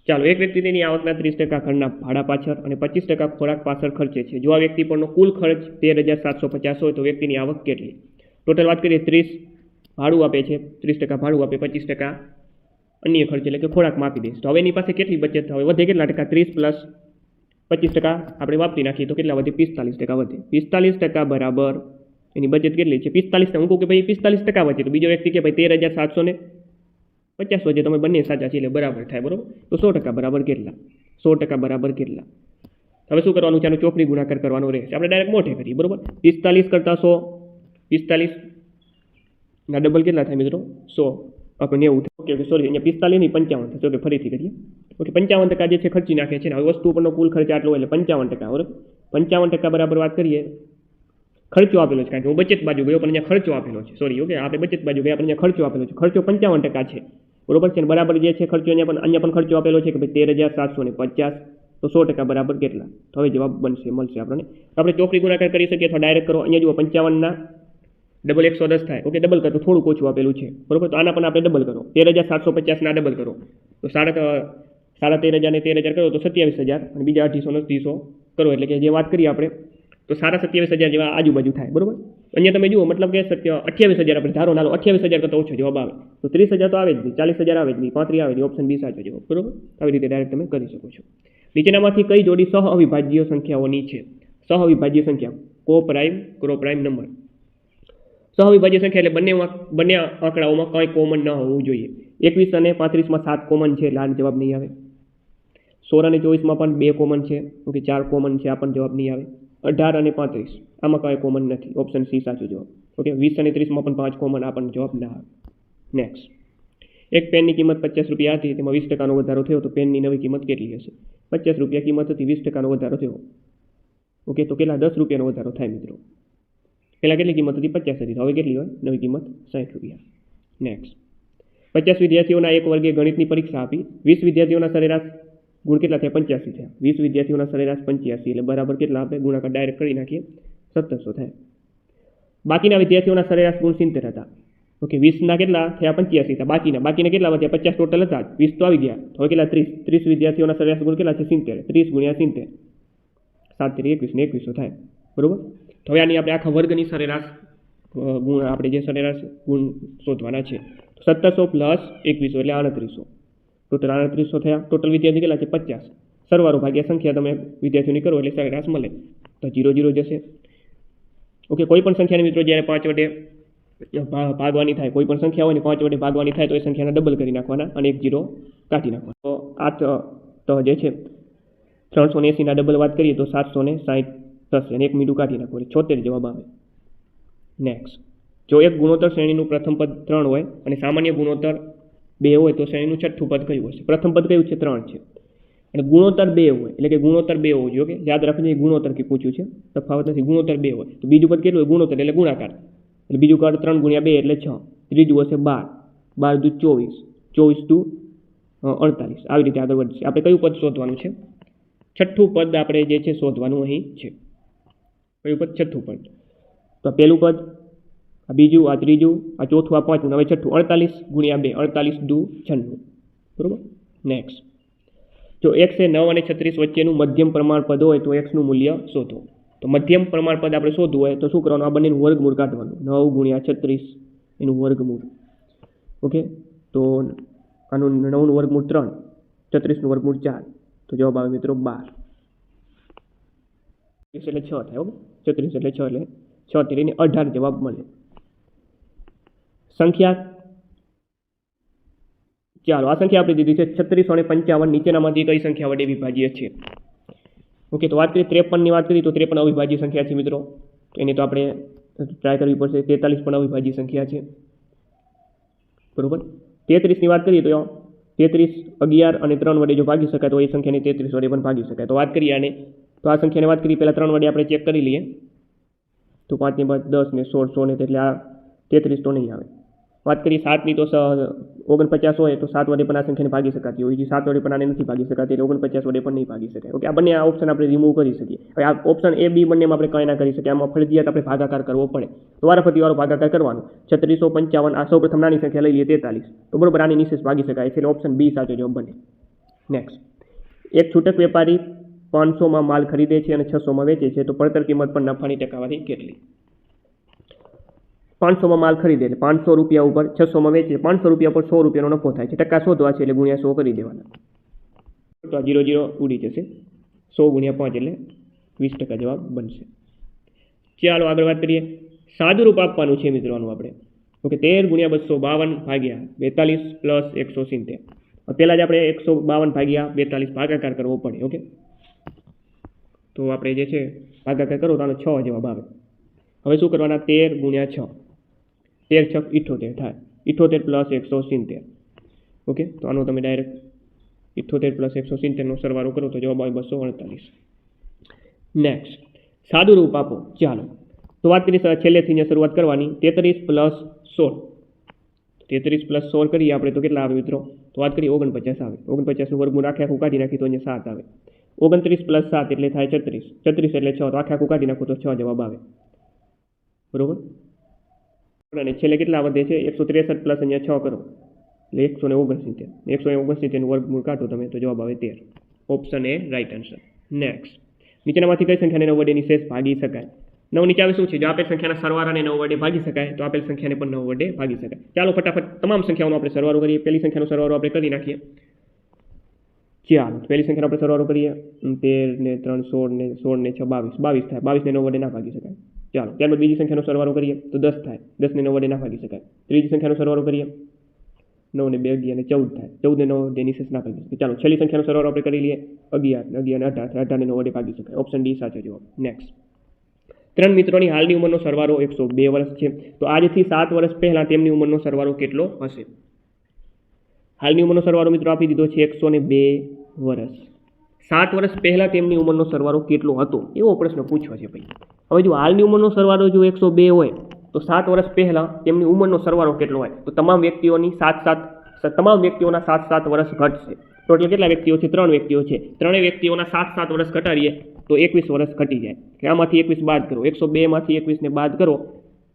ચાલો, એક વ્યક્તિ તેની આવકના 30% ઘરના ભાડા પાછળ અને 25% ખોરાક પાછળ ખર્ચે છે. જો આ વ્યક્તિ પરનો કુલ ખર્ચ 13,750 હોય તો વ્યક્તિની આવક કેટલી? ટોટલ વાત કરીએ 30 ભાડું આપે છે, 30% ભાડું આપે, 25% અન્ય ખર્ચ એટલે કે ખોરાકમાં આપી દઈશ. તો હવે એની પાસે કેટલી બચત થાય? વધે કેટલા ટકા? 30 + 25% આપણે વાપરી નાખીએ તો કેટલા વધે? 45% વધે. 45% બરાબર એની બચત કેટલી છે? 45. હું કહું કે ભાઈ 45% વધે તો બીજો વ્યક્તિ કે ભાઈ 13,750 વધે, તમે બંને સાચા છે એટલે બરાબર થાય, બરોબર. તો 100% બરાબર કેટલા? 100% બરાબર કેટલા? હવે શું કરવાનું છે? આનું ચોકડી ગુણાકાર કરવાનો રહેશે. આપણે ડાયરેક્ટ મોઢે કરીએ, બરોબર. 45 કરતા 100, 45 ના ડબલ કેટલા થાય મિત્રો? 100 આપણે 90 થાય. ઓકે, સોરી, અહીંયા 45 નહીં 55 થશે. ઓકે, ફરીથી કરીએ. ઓકે, 55% જે છે ખર્ચી નાખે છે ને. હવે વસ્તુ પરનો કુલ ખર્ચ આટલો એટલે 55%, બરાબર. 55% બરાબર વાત કરીએ ખર્ચો આપેલો છે, કારણ કે હું બચત બાજુ ગયો પણ અહીંયા ખર્ચો આપેલો છે. સોરી, ઓકે, આપણે બચત બાજુ ગયા પણ અહીંયા ખર્ચો આપેલો છે. ખર્ચો 55% છે, બરોબર છે. બરાબર જે છે ખર્ચો અહીંયા પણ ખર્ચો આપેલો છે કે ભાઈ 13,750, તો 100% બરાબર કેટલા? તો હવે જવાબ મળશે આપણને. તો આપણે ચોકડી ગુણાકાર કરી શકીએ અથવા ડાયરેક્ટ કરો. અહીંયા જુઓ 55 ના ડબલ 110 થાય. ઓકે, ડબલ કરતો થોડુંક ઓછું આપેલું છે, બરોબર. તો આના પણ આપણે ડબલ કરો, 13,750 ના ડબલ કરો તો 13,500 ને 13,000 કરો તો 27,000 અને બીજા 1800 ને 300 કરો એટલે કે જે વાત કરીએ આપણે તો 27,000 જેવા આજુબાજુ થાય, બરોબર. અહીંયા તમે જુઓ મતલબ કે 28,000 આપણે ધારો નાલો 28,000 કરતાં ઓછો જવાબ આવે તો 30,000 તો આવે જ નહીં, 40,000 આવે જ નહીં, 35 આવે જ નહીં, ઓપ્શન બી સાચો જવાબ, બરોબર. આવી રીતે ડાયરેક્ટ તમે કરી શકો છો. નીચેનામાંથી કઈ જોડી સહ અવિભાજ્ય સંખ્યાઓની છે? સહ અવિભાજ્ય સંખ્યા કો પ્રાઇમ ક્રો પ્રાઇમ નંબર. સહ અવિભાજ્ય સંખ્યા એટલે બંને આંકડાઓમાં કંઈ કોમન ન હોવું જોઈએ. 21 અને 35માં 7 કોમન છે એટલે આ જવાબ નહીં આવે. 16 અને 24માં પણ 2 કોમન છે, ઓકે 4 કોમન છે, આ પણ જવાબ નહીં આવે. 18 અને 35 આમાં કાંઈ કોમન નથી, ઓપ્શન સી સાચો જવાબ, ઓકે. 20 અને 30માં પણ 5 કોમન, આ પણ જવાબ ના આવે. નેક્સ્ટ, એક પેનની કિંમત 50 રૂપિયા હતી, તેમાં 20% વધારો થયો તો પેનની નવી કિંમત કેટલી હશે? 50 રૂપિયા કિંમત હતી, 20% વધારો થયો, ઓકે. તો કેટલા? 10 રૂપિયાનો વધારો થાય મિત્રો. પહેલાં કેટલી કિંમત હતી? 50 હતી, હવે કેટલી હોય? નવી કિંમત 60 રૂપિયા. નેક્સ્ટ, 50 વિદ્યાર્થીઓના એક વર્ગે ગણિતની પરીક્ષા આપી, 20 વિદ્યાર્થીઓના સરેરાશ ગુણ કેટલા થયા? 85 થયા. 20 વિદ્યાર્થીઓના સરેરાશ 85 એટલે બરાબર કેટલા? આપણે ગુણાકાર ડાયરેક્ટ કરી નાખીએ, 1700 થાય. બાકીના વિદ્યાર્થીઓના સરેરાશ ગુણ 70 હતા, ઓકે. 20ના કેટલા થયા? 85 હતા. બાકીના કેટલા વધ્યા? 50 ટોટલ હતા, 20 તો આવી ગયા, હવે કેટલા? 30 વિદ્યાર્થીઓના સરેરાશ ગુણ કેટલા છે? 70. 30 ગુણ્યા 70, 7 × 21 ને 2100 થાય, બરોબર. તો હવે આની આપણે આખા વર્ગની સરેરાશ ગુણ, આપણે જે સરેરાશ ગુણ શોધવાના છે. 1700 પ્લસ 2100 એટલે 3800, ટોટલ 3800 થયા. ટોટલ વિદ્યાર્થી કેટલા છે? 50. સરવાળો ભાગ્યા સંખ્યા તમે વિદ્યાર્થીઓની કરો એટલે સરેરાશ મળે, તો 0 0 જશે, ઓકે. કોઈ પણ સંખ્યાને મિત્રો જ્યારે 5 વડે ભાગવાની થાય, કોઈ પણ સંખ્યા હોય ને 5 વડે ભાગવાની થાય તો એ સંખ્યાને ડબલ કરી નાખવાના અને 1 0 કાઢી નાખવાના. તો આ તો જે છે 380ના ડબલ વાત કરીએ તો 760 થશે અને 1 મીંડું કાઢી નાખો એટલે 76 જવાબ આવે. નેક્સ્ટ, જો એક ગુણોત્તર શ્રેણીનું પ્રથમ પદ 3 હોય અને સામાન્ય ગુણોત્તર 2 હોય તો શ્રેણીનું છઠ્ઠું પદ કયું હશે? પ્રથમ પદ કયું છે? 3 છે. અને ગુણોત્તર 2 હોય એટલે કે ગુણોત્તર 2 હોવું જોઈએ, ઓકે. યાદ રાખજો, ગુણોત્તર કે પૂછ્યું છે, તફાવત નથી. ગુણોત્તર 2 હોય તો બીજું પદ કેટલું હોય? ગુણોત્તર એટલે ગુણાકાર, એટલે બીજું પદ 3 × 2 એટલે 6. ત્રીજું હશે 12, 12 × 24, 24 × 48. આવી રીતે આગળ વધશે. આપણે કયું પદ શોધવાનું છે? છઠ્ઠું પદ આપણે જે છે શોધવાનું અહીં છે. કયું પદ? છઠ્ઠું પદ. તો પહેલું પદ, આ બીજું, આ ત્રીજું, આ ચોથું, આ પાંચમું, હવે છઠ્ઠું. 48 × 2, 48 × 2 96, બરોબર. નેક્સ્ટ, જો x એ 9 અને 36 વચ્ચેનું મધ્યમ પ્રમાણપદ હોય તો x નું મૂલ્ય શોધો. તો મધ્યમ પ્રમાણપદ આપણે શોધવું હોય તો શું કરવાનું? આ બંનેનું વર્ગમૂળ કાઢવાનું. 9 × 36 એનું વર્ગમૂળ, ઓકે. તો આનું 9નું વર્ગમૂળ 3, 36નું વર્ગમૂળ 4, તો જવાબ આવે મિત્રો 12. 36 એટલે 6 થાય, ઓકે. 36 એટલે 6 એટલે 6 તેરીને 18 જવાબ મળે. સંખ્યા, ચાલો આ સંખ્યા આપણે દીધી છે 3655. નીચેનામાંથી કઈ સંખ્યા વડે વિભાજ્ય છે? ઓકે. તો વાત કરીએ 53ની વાત કરીએ તો 53 અવિભાજ્ય સંખ્યા છે મિત્રો, તો એની તો આપણે ટ્રાય કરવી પડશે. 43 પણ અવિભાજ્ય સંખ્યા છે, બરોબર. 33ની વાત કરીએ તો 33 11 અને 3 વડે જો ભાગી શકાય તો એ સંખ્યાને 33 વડે પણ ભાગી શકાય. તો વાત કરીએ આને, તો આ સંખ્યાની વાત કરીએ પહેલાં 3 વડે આપણે ચેક કરી લઈએ. તો 5 ને 5 10 ને 16 100 ને, એટલે આ 33 તો નહીં આવે. વાત કરીએ 7ની તો 49 હોય તો 7 વડે પણ આ સંખ્યાને ભાગી શકાતી હોય છે, 7 વડે પણ આને નથી ભાગી શકાતી, એટલે 49 વડે પણ નહીં ભાગી શકાય, ઓકે. આ બંને આ ઓપ્શન આપણે રિમૂવ કરી શકીએ. હવે આ ઓપ્શન A B બંનેમાં આપણે કંઈ ના કરી શકીએ, આમાં ફરજિયાત આપણે ભાગાકાર કરવો પડે. તો વારાફરતી વાળો ભાગાકાર કરવાનો. 3655, આ સૌ પ્રથમ નાની સંખ્યા લઈ લઈએ 43, તો બરોબર આની નિશેષ ભાગી શકાય છે, એટલે ઓપ્શન B સાચો જવાબ બને. નેક્સ્ટ, એક છૂટક વેપારી 500માં માલ ખરીદે છે અને 600માં વેચે છે, તો પડતર કિંમત પર નફાની ટકાવારી કેટલી? 500માં માલ ખરીદે એટલે 500 રૂપિયા ઉપર 600માં વેચે, 500 રૂપિયા પર 100 રૂપિયાનો નફો થાય છે. ટકા શોધવા છે એટલે ગુણ્યા 100 કરી દેવાના. તો આ 0 0 ઉડી જશે. 100 × 5 એટલે 20% જવાબ બનશે. ચાલો આગળ વાત કરીએ. સાદું રૂપ આપવાનું છે મિત્રો આનું આપણે, ઓકે. 13 × 252 ભાગ્યા 42 પ્લસ 170. પહેલાં જ આપણે 152 ભાગ્યા 42 ભાગાકાર કરવો પડે, ઓકે. તો આપણે જે છે ભાગાકાર કરો તો આનો 6 જવાબ આવે. હવે શું કરવાના? 13 × 6, 13 × 6 78 થાય. 78 પ્લસ 170, ઓકે. તો આનો તમે ડાયરેક્ટ 78 પ્લસ 170નો સરવાળો કરો તો જવાબ આવે 248. નેક્સ્ટ, સાદું રૂપ આપો. ચાલો તો વાત કરીએ છેલ્લેથી શરૂઆત કરવાની. 33 પ્લસ 16, 33 પ્લસ 16 કરીએ આપણે તો કેટલા આવે મિત્રો? તો વાત કરીએ 49 આવે. 49નું વર્ગમૂળ આખે આખું કાઢી નાખી તો અહીંયા 7 આવે. 29 પ્લસ 7 એટલે થાય 36, 36 એટલે 6, તો આખે આખું કાઢી નાખો તો 6 જવાબ આવે, બરોબર. અને છેલ્લે કેટલા વધે છે? 163 પ્લસ અહીંયા 6 કરો એટલે 169. 169નું વર્ગમૂળ કાઢો તમે તો જવાબ આવે 13. Option A right answer. Next, નીચેનામાંથી કઈ સંખ્યાને 9 વડે નિશેષ ભાગી શકાય? 9 નીચે આવે શું છે? જો આપેલ સંખ્યાના સરવાળાને 9 વડે ભાગી શકાય તો આપેલ સંખ્યાને પણ 9 વડે ભાગી શકાય. ચાલો ફટાફટ તમામ સંખ્યાઓનો આપણે સરવાળો કરીએ. પહેલી સંખ્યાનો સરવાળો આપણે કરી નાખીએ. ચાલો પહેલી સંખ્યાનો આપણે સરવાળો કરીએ. 13 ને 3 16 ને 16 ને 6 22 થાય. 22 ને 9 વડે ના ભાગી શકાય. ચાલો ત્યારબાદ બીજી સંખ્યાનો સરવાળો કરીએ તો 10 થાય. 10 ને 9 વડે ના ભાગી શકાય. ત્રીજી સંખ્યાનો સરવાળો કરીએ 9 ને 2 11 ને 14 થાય. 14 ને 9 વડે નિશેષ ના ભાગી શકાય. ચાલો છેલ્લી સંખ્યાનો સરવાળો આપણે કરી લઈએ. 11 11 ને 18 18 ને 9 વડે ભાગી શકાય. ઓપ્શન ડી સાચો જવાબ. નેક્સ્ટ, ત્રણ મિત્રોની હાલની ઉંમરનો સરવાળો 102 વર્ષ છે. તો આજથી 7 વર્ષ પહેલા તેમની ઉંમરનો સરવાળો કેટલો હશે? હાલની ઉંમરનો સરવાળો મિત્રો આપી દીધો છે 102 વર્ષ. 7 વર્ષ પહેલા તેમની ઉંમરનો સરવાળો કેટલો હતો એવો પ્રશ્ન પૂછ્યો છે ભાઈ. હવે જો હાલની ઉંમરનો સરવાળો જો 102 હોય તો 7 વર્ષ પહેલા તેમની ઉંમરનો સરવાળો કેટલો હોય? તો તમામ વ્યક્તિઓના 7 વર્ષ ઘટશે. ટોટલ કેટલા વ્યક્તિઓ છે? 3 વ્યક્તિઓ છે. ત્રણેય વ્યક્તિઓના 7 વર્ષ ઘટાડીએ તો 21 વર્ષ ઘટી જાય. આમાંથી 21 બાદ કરો. 102 માંથી 21 ને બાદ કરો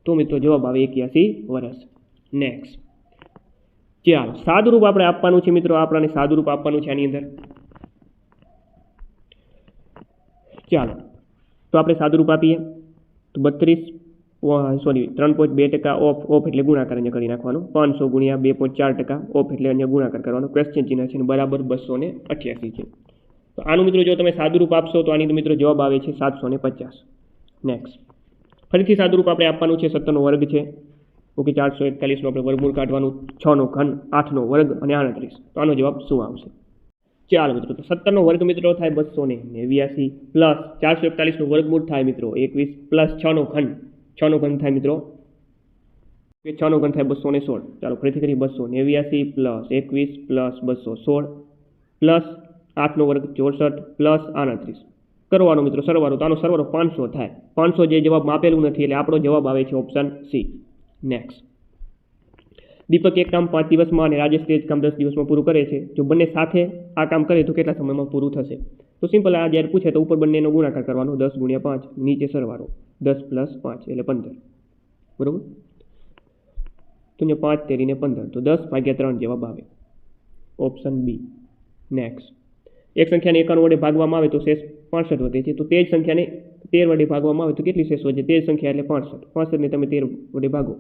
તો મિત્રો જવાબ આવે 81 વર્ષ. નેક્સ્ટ, ચાલો સાદુરૂપ આપણે આપવાનું છે મિત્રો. આપણને સાદુરૂપ આપવાનું છે આની અંદર. ચાલો તો આપણે સાદુરૂપ આપીએ તો 3.2% ઓફ એટલે ગુણાકાર અહીંયા કરી નાખવાનો. 500 ગુણ્યા 2.4% ઓફ એટલે અહીંયા ગુણાકાર કરવાનો. ક્વેશ્ચન ચિહ્ન છે બરાબર 288 છે. તો આનું મિત્રો જો તમે સાદુરૂપ આપશો તો આની મિત્રો જવાબ આવે છે 750. નેક્સ્ટ, ફરીથી સાદુરૂપ આપણે આપવાનું છે. 17 નો વર્ગ છે. ઓકે, 441 નો આપણે વર્ગમૂળ કાઢવાનું. 6 નો ઘન, 8 નો વર્ગ અને 38. તો આનો જવાબ શું આવશે? ચાલો મિત્રો, તો 17 નો વર્ગ મિત્રો થાય 289 પ્લસ 441 નું વર્ગમૂળ થાય મિત્રો 21 પ્લસ 6 નો ઘન થાય મિત્રો 6 નો ઘન થાય 216. ચાલો ફરીથી કરી 289 પ્લસ 21 પ્લસ 216 પ્લસ 8 નો વર્ગ 64 પ્લસ 38 કરવાનો મિત્રો સરવાળો. તો આનો સરવાળો 500 થાય. 500 જે જવાબમાં આપેલું નથી એટલે આપણો જવાબ આવે છે ઓપ્શન સી. નેક્સ્ટ, દીપક એક કામ 5 દિવસમાં અને રાજેશ તે જ કામ 10 દિવસમાં પૂરું કરે છે. જો બંને સાથે આ કામ કરે તો કેટલા સમયમાં પૂરું થશે? તો સિમ્પલ, આ જ્યારે પૂછે તો ઉપર બંનેનો ગુણાકાર કરવાનો. 10 ગુણ્યા 5, નીચે સરવાળો 10 પ્લસ 5 એટલે 15. બરોબર, તો અહીંયા 5 તેરીને 15 તો 10/3 જવાબ આવે ઓપ્શન બી. નેક્સ્ટ, એક સંખ્યાને 51 વડે ભાગવામાં આવે તો શેષ 65 વધે છે. તો તે જ સંખ્યાને 13 વડે ભાગવામાં આવે તો કેટલી શેષ વધે? તે જ સંખ્યા એટલે 65 ને તમે 13 વડે ભાગો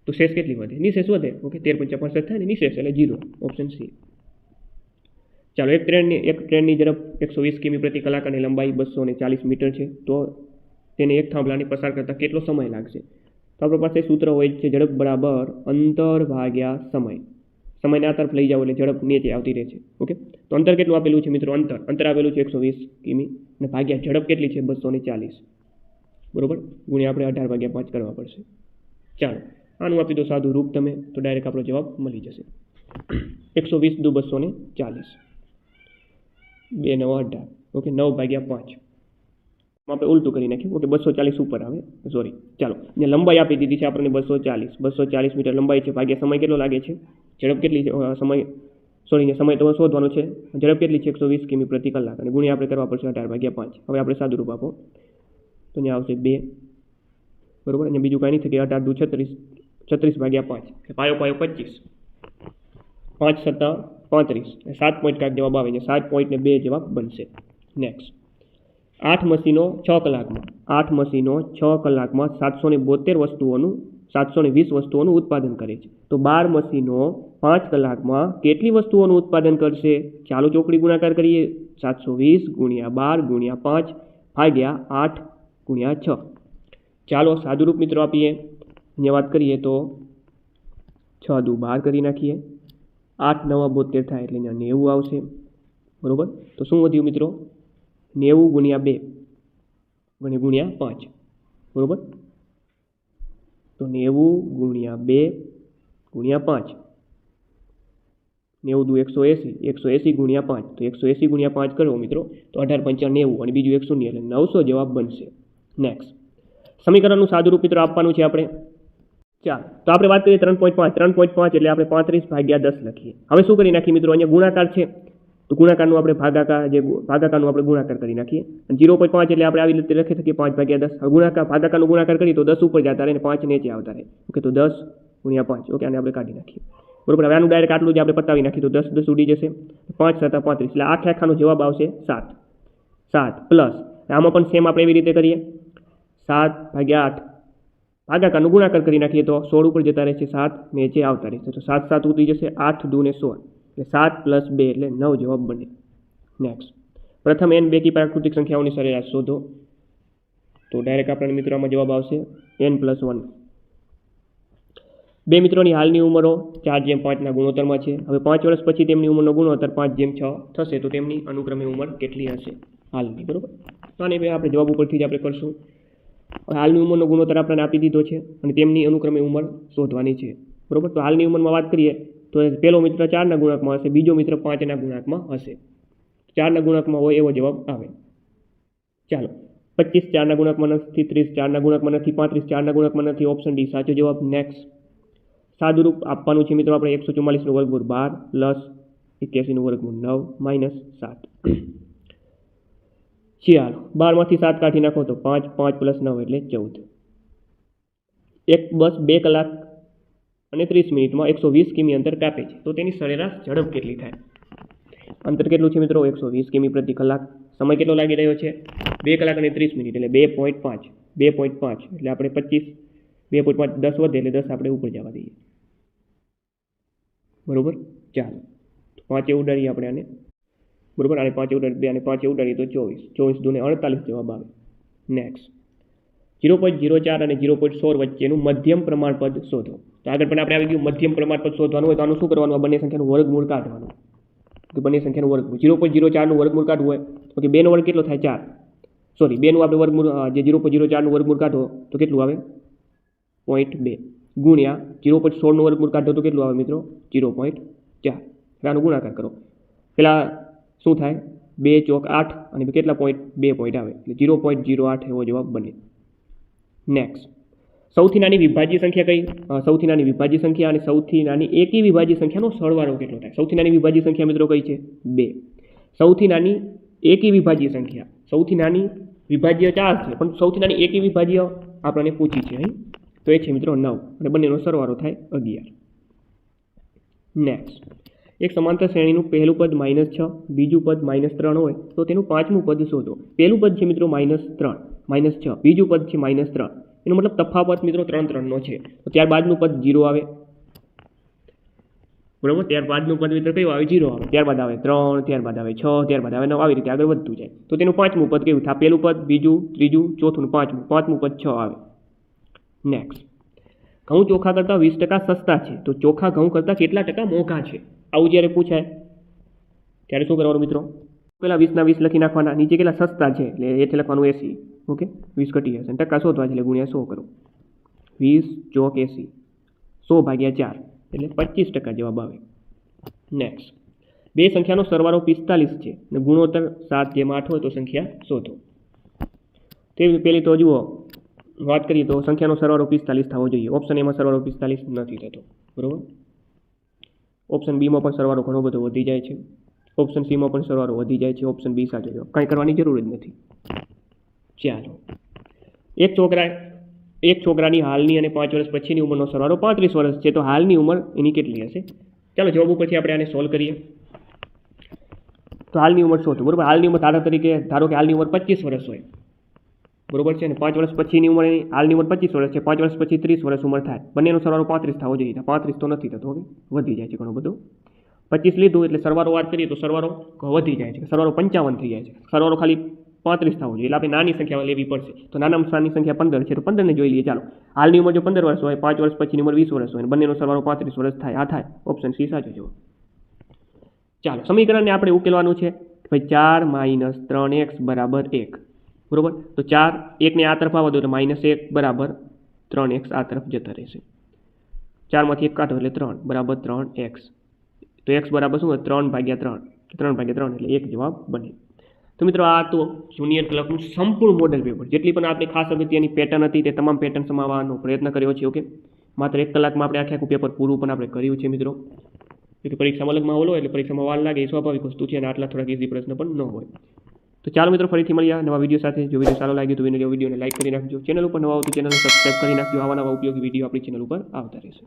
તો શેષ કેટલી વધે? નિશેષ વધે. ઓકે, 13 × 65 થાય ને, નિશેષ એટલે 0. Option C. ચાલો, એક ટ્રેનની ઝડપ 120 કિમી પ્રતિ કલાક અને લંબાઈ 240 મીટર છે. તો તેને એક થાંભલાને પસાર કરતાં કેટલો સમય લાગશે? તો આપણી પાસે સૂત્ર હોય છે ઝડપ બરાબર અંતર ભાગ્યા સમય. સમયને આ તરફ લઈ જાઓ એટલે ઝડપ નીચે આવતી રહે છે. ઓકે, તો અંતર કેટલું આપેલું છે મિત્રો? અંતર આપેલું છે 120 કિમી અને ભાગ્યા ઝડપ કેટલી છે? 240. બરોબર, ગુણ્યા આપણે 18/5 કરવા પડશે. ચાલો આનું આપી દો સાદું રૂપ તમે તો ડાયરેક્ટ આપણો જવાબ મળી જશે. 120 દુ 240, 2 9 18. ઓકે, 9/5 આપણે ઉલટું કરી નાખ્યું. ઓકે, 240 ઉપર આવે, સોરી. ચાલો, અહીંયા લંબાઈ આપી દીધી છે આપણને 240 મીટર લંબાઈ છે. ભાગ્યા સમય કેટલો લાગે છે? ઝડપ કેટલી છે? સમય તો શોધવાનો છે. ઝડપ કેટલી છે? 120 કિમી પ્રતિ કલાક અને ગુણ્યા આપણે કરવા પડશે 18/5. હવે આપણે સાદું રૂપ આપો તો અહીંયા આવશે 2. બરોબર, અહીંયા બીજું કાંઈ નહીં થાય કે 18 દુ 36/5. પાયો 25, 5 × 35, 7 પોઈન્ટ કાંઈક જવાબ આવે છે. 7 પોઈન્ટ ને 2 જવાબ બનશે. નેક્સ્ટ, 8 મશીનો 6 કલાકમાં 720 વસ્તુઓનું ઉત્પાદન કરે છે. તો 12 મશીનો 5 કલાકમાં કેટલી વસ્તુઓનું ઉત્પાદન કરશે? ચાલો ચોકડી ગુણાકાર કરીએ. 720 ગુણ્યા 12 ગુણ્યા 5 ભાગ્યા 8 ગુણ્યા 6. ચાલો સાદુરૂપ મિત્રો આપીએ. અહીંયા વાત કરીએ તો 6 દુ 12 કરી નાખીએ. 8 9 72 થાય એટલે અહીંયા 90 આવશે. બરોબર, તો શું વધ્યું મિત્રો? 90 ગુણ્યા 2 ગુણ્યા 5. બરોબર, તો 90 ગુણ્યા 2 ગુણ્યા 5. 90 દુ 180 ગુણ્યા 5. તો 180 ગુણ્યા 5 કરો મિત્રો તો 18 × 5 = 90 અને બીજું 1 શૂન્ય એટલે 900 જવાબ બનશે. નેક્સ્ટ, સમીકરણનું સાદુરૂપ મિત્રો આપવાનું છે આપણે. ચાલો, તો આપણે વાત કરીએ 3.5 એટલે આપણે 35/10 લખીએ. હવે શું કરી નાખીએ મિત્રો? અહીંયા ગુણાકાર છે તો ગુણાકારનું આપણે ભાગાકારનું આપણે ગુણાકાર કરી નાખીએ. અને 0.5 એટલે આપણે આવી રીતે લખી શકીએ 5/10. હવે ભાગાકારનું ગુણાકાર કરીએ તો 10 ઉપર જતા રહે અને 5 નીચે આવતા રહે. ઓકે, તો 10 × 5. ઓકે, આને આપણે કાઢી નાખીએ. બરોબર, હવે આનું ડાયરેક્ટ આટલું જ આપણે પતાવી નાખીએ તો 10 10 ઉડી જશે. 5 × 7 = 35 એટલે આખાનો જવાબ આવશે 7 પ્લસ આમાં પણ સેમ આપણે એવી રીતે કરીએ 7/8 ભાગાકારનો ગુણાકાર કરી નાખીએ તો 16 ઉપર જતા રહેશે 7 ને જે આવતા રહેશે તો 7 7 ઉતરી જશે 8 2 ને 16 એટલે 7 + 2 એટલે 9 જવાબ બને. નેક્સ્ટ પ્રથમ n બેકી પ્રાકૃતિક સંખ્યાઓની સરેરાશ શોધો. તો ડાયરેક્ટ આપણને મિત્રો આમાં જવાબ આવશે n+1. બે મિત્રોની હાલની ઉંમરો 4:5 ગુણોત્તરમાં છે. હવે 5 વર્ષ પછી તેમની ઉંમરનો ગુણોત્તર 5:6 થશે તો તેમની અનુક્રમે ઉંમર કેટલી હશે હાલની, બરોબર. તો આને આપણે જવાબ ઉપરથી જ આપણે કરશું. હાલની ઉંમરનો ગુણોત્તર આપણને આપી દીધો છે અને તેમની અનુક્રમે ઉંમર શોધવાની છે, બરોબર. તો હાલની ઉંમરમાં વાત કરીએ તો પહેલો મિત્ર 4ના ગુણાંકમાં હશે, બીજો મિત્ર 5ના ગુણાંકમાં હશે. 4ના ગુણાંકમાં હોય એવો જવાબ આવે. ચાલો 25 4ના ગુણાંકમાં નથી, 30 4ના ગુણાંકમાં નથી, 35 4ના ગુણાંકમાં નથી. ઓપ્શન ડી સાચો જવાબ. નેક્સ્ટ સાદુરૂપ આપવાનું છે મિત્રો આપણે 144 નું વર્ગમૂળ 12 + 81 નું વર્ગમૂળ 9 - 7. ચાલો 12 માંથી 7 કાઢી નાખો તો 5 5 + 9 એટલે 14. એક બસ 2 કલાક અને 30 મિનિટમાં 120 કિમી અંતર કાપે છે તો તેની સરેરાશ ઝડપ કેટલી થાય? અંતર કેટલું છે મિત્રો? 120 કિમી પ્રતિ કલાક. સમય કેટલો લાગી રહ્યો છે? 2 કલાક અને 30 મિનિટ એટલે 2.5 એટલે આપણે 25 2.5 10 વધે એટલે 10 આપણે ઉપર જવા દઈએ, બરોબર. ચાલો 5 એ ઉડાડીએ આપણે આને, બરોબર. આને 5 ઉડાડી 2 અને 5 ઉડાડીએ તો 24 2 ને 48 જવાબ આવે. નેક્સ્ટ 0.04 અને 0.16 વચ્ચેનું મધ્યમ પ્રમાણપદ શોધો. તો આગળ પણ આપણે આવી ગયું મધ્યમ પ્રમાણપદ શોધવાનું હોય તો આનું શું કરવાનું? આ બંને સંખ્યાનું વર્ગમૂળ કાઢવાનું. તો બંને સંખ્યાનું વર્ગમૂળ 0.04 નું વર્ગમૂળ કાઢવું હોય તો કે 2 નો વર્ગ કેટલો થાય? 4. સોરી 2 નું આપણે વર્ગમૂળ જે 0.04 નું વર્ગમૂળ કાઢો તો કેટલું આવે? 0.2 ગુણ્યા 0.16 નું વર્ગમૂળ કાઢો તો કેટલું આવે મિત્રો? 0.4. આનો ગુણાકાર કરો. પેલા શું થાય? 2 ચોક 8 અને કેટલા પોઈન્ટ? 2 પોઈન્ટ આવે એટલે 0.08 એવો જવાબ બને. નેક્સ્ટ સૌથી નાની વિભાજ્ય સંખ્યા કઈ? સૌથી નાની વિભાજ્ય સંખ્યા અને સૌથી નાની એકી વિભાજ્ય સંખ્યાનો સરવાળો કેટલો થાય? સૌથી નાની વિભાજ્ય સંખ્યા મિત્રો કઈ છે? 2. સૌથી નાની એકી વિભાજ્ય સંખ્યા, સૌથી નાની વિભાજ્ય 4 છે પણ સૌથી નાની એકી વિભાજ્ય આપણને પૂછી છે અહીં તો એ છે મિત્રો 9 અને બંનેનો સરવાળો થાય 11. નેક્સ્ટ એક સમાંતર શ્રેણીનું પહેલું પદ -6 બીજું પદ -3 હોય તો તેનું પાંચમું પદ શોધો. પહેલું પદ છે મિત્રો -3 -6, બીજું પદ છે -3, એનો મતલબ તફાવત મિત્રો 3 3 નો છે તો ત્યારબાદનું પદ 0 આવે, બરોબર. ત્યારબાદનું પદ મિત્રો કયું આવે? 0 આવે. ત્યારબાદ આવે 3, ત્યારબાદ આવે 6, ત્યારબાદ આવે 9, આવી રીતે આગળ વધતું જાય તો તેનું પાંચમું પદ કેવું થાય? પહેલું પદ, બીજું, ત્રીજું, ચોથું, પાંચમું પદ 6 આવે. નેક્સ્ટ ઘઉં ચોખા કરતાં 20% સસ્તા છે તો ચોખા ઘઉં કરતાં કેટલા ટકા મોંઘા છે? આવું જ્યારે પૂછાય ત્યારે શું કરવાનું મિત્રો? પહેલાં 20 ના 20 લખી નાખવાના, નીચે કેટલા સસ્તા છે એટલે એ લખવાનું 80. ઓકે 20 ઘટી જશે અને ટકા શોધવા છે એટલે ગુણ્યા 100 કરો. 20 ચોક 80, 100/4 એટલે 25% જવાબ આવે. નેક્સ્ટ બે સંખ્યાનો સરવાળો 45 છે અને ગુણોત્તર 7:8 હોય તો સંખ્યા શોધો. તે પહેલી તો જુઓ વાત કરીએ તો સંખ્યાનો સરવાળો 45 થવો જોઈએ. ઓપ્શન એમાં સરવાળો 45 નથી થતો, બરોબર. ઓપ્શન બીમાં પણ સરવાળો ઘણો બધો વધી જાય છે, ઓપ્શન સીમાં પણ સરવાળો વધી જાય છે. ઓપ્શન બી સાચો જવાબ. કંઈ કરવાની જરૂર જ નથી. ચાલો એક છોકરાની હાલની અને 5 વર્ષ પછીની ઉંમરનો સરવાળો 35 વર્ષ છે તો હાલની ઉંમર એની કેટલી હશે? ચાલો જવાબ ઉપરથી આપણે આને સોલ્વ કરીએ. તો હાલની ઉંમર શોધો, બરોબર. હાલની ઉંમર ધારો કે હાલની ઉંમર 25 વર્ષ હોય, બરોબર છે. અને 5 વર્ષ પછીની ઉંમર હાલની ઉંમર 25 વર્ષ છે, 5 વર્ષ પછી 30 વર્ષ ઉંમર થાય. બંનેનો સરવાળો 35 થવો જોઈએ. 35 તો નથી થતો, વધી જાય છે ઘણું બધું. 25 લીધું એટલે સરવાળો વાત કરીએ તો સરવાળો વધી જાય છે, સરવાળો 55 થઈ જાય છે. સરવાળો ખાલી 35 થવો જોઈએ એટલે આપણે નાની સંખ્યા લેવી પડશે. તો નાનામાં નાની સંખ્યા 15 છે તો 15 ને જોઈ લઈએ. ચાલો હાલની ઉંમર જો 15 વર્ષ હોય, 5 વર્ષ પછીની ઉંમર 20 વર્ષ હોય અને બંનેનો સરવાળો 35 વર્ષ થાય. આ થાય. ઓપ્શન સી સાચો જવાબ. ચાલો સમીકરણને આપણે ઉકેલવાનું છે. ભાઈ 4 - 3x = 1, બરોબર. તો 4 1ને આ તરફ આવવા દો તો -1 = 3x આ તરફ જતા રહેશે. 4 માંથી 1 કાઢો એટલે 3 = 3x. તો x બરાબર શું? 3/3 એટલે 1 જવાબ બને. તો મિત્રો આ તો જુનિયર ક્લર્કનું સંપૂર્ણ મોડેલ પેપર, જેટલી પણ આપણી ખાસ અગત્યની પેટર્ન હતી તે તમામ પેટર્ન સમાવવાનો પ્રયત્ન કર્યો છે. ઓકે, માત્ર 1 કલાકમાં આપણે આખું પેપર પૂરું પણ આપણે કર્યું છે મિત્રો. એટલે પરીક્ષામાં અલગ માહોલ હોય એટલે પરીક્ષામાં વાર લાગે એ સ્વાભાવિક વસ્તુ છે અને આટલા થોડાક ઇઝી પ્રશ્ન પણ ન હોય. તો ચાલો મિત્રો ફરીથી મળ્યા નવા વિડીયો સાથે. જો વિડીયો સારો લાગ્યો તો વિડીયોને લાઈક કરી નાખજો. ચેનલ ઉપર નવા હો તો ચેનલને સબસ્ક્રાઈબ કરી નાખજો. આવા નવા ઉપયોગી વિડીયો આપણી ચેનલ ઉપર આવતા રહેશે.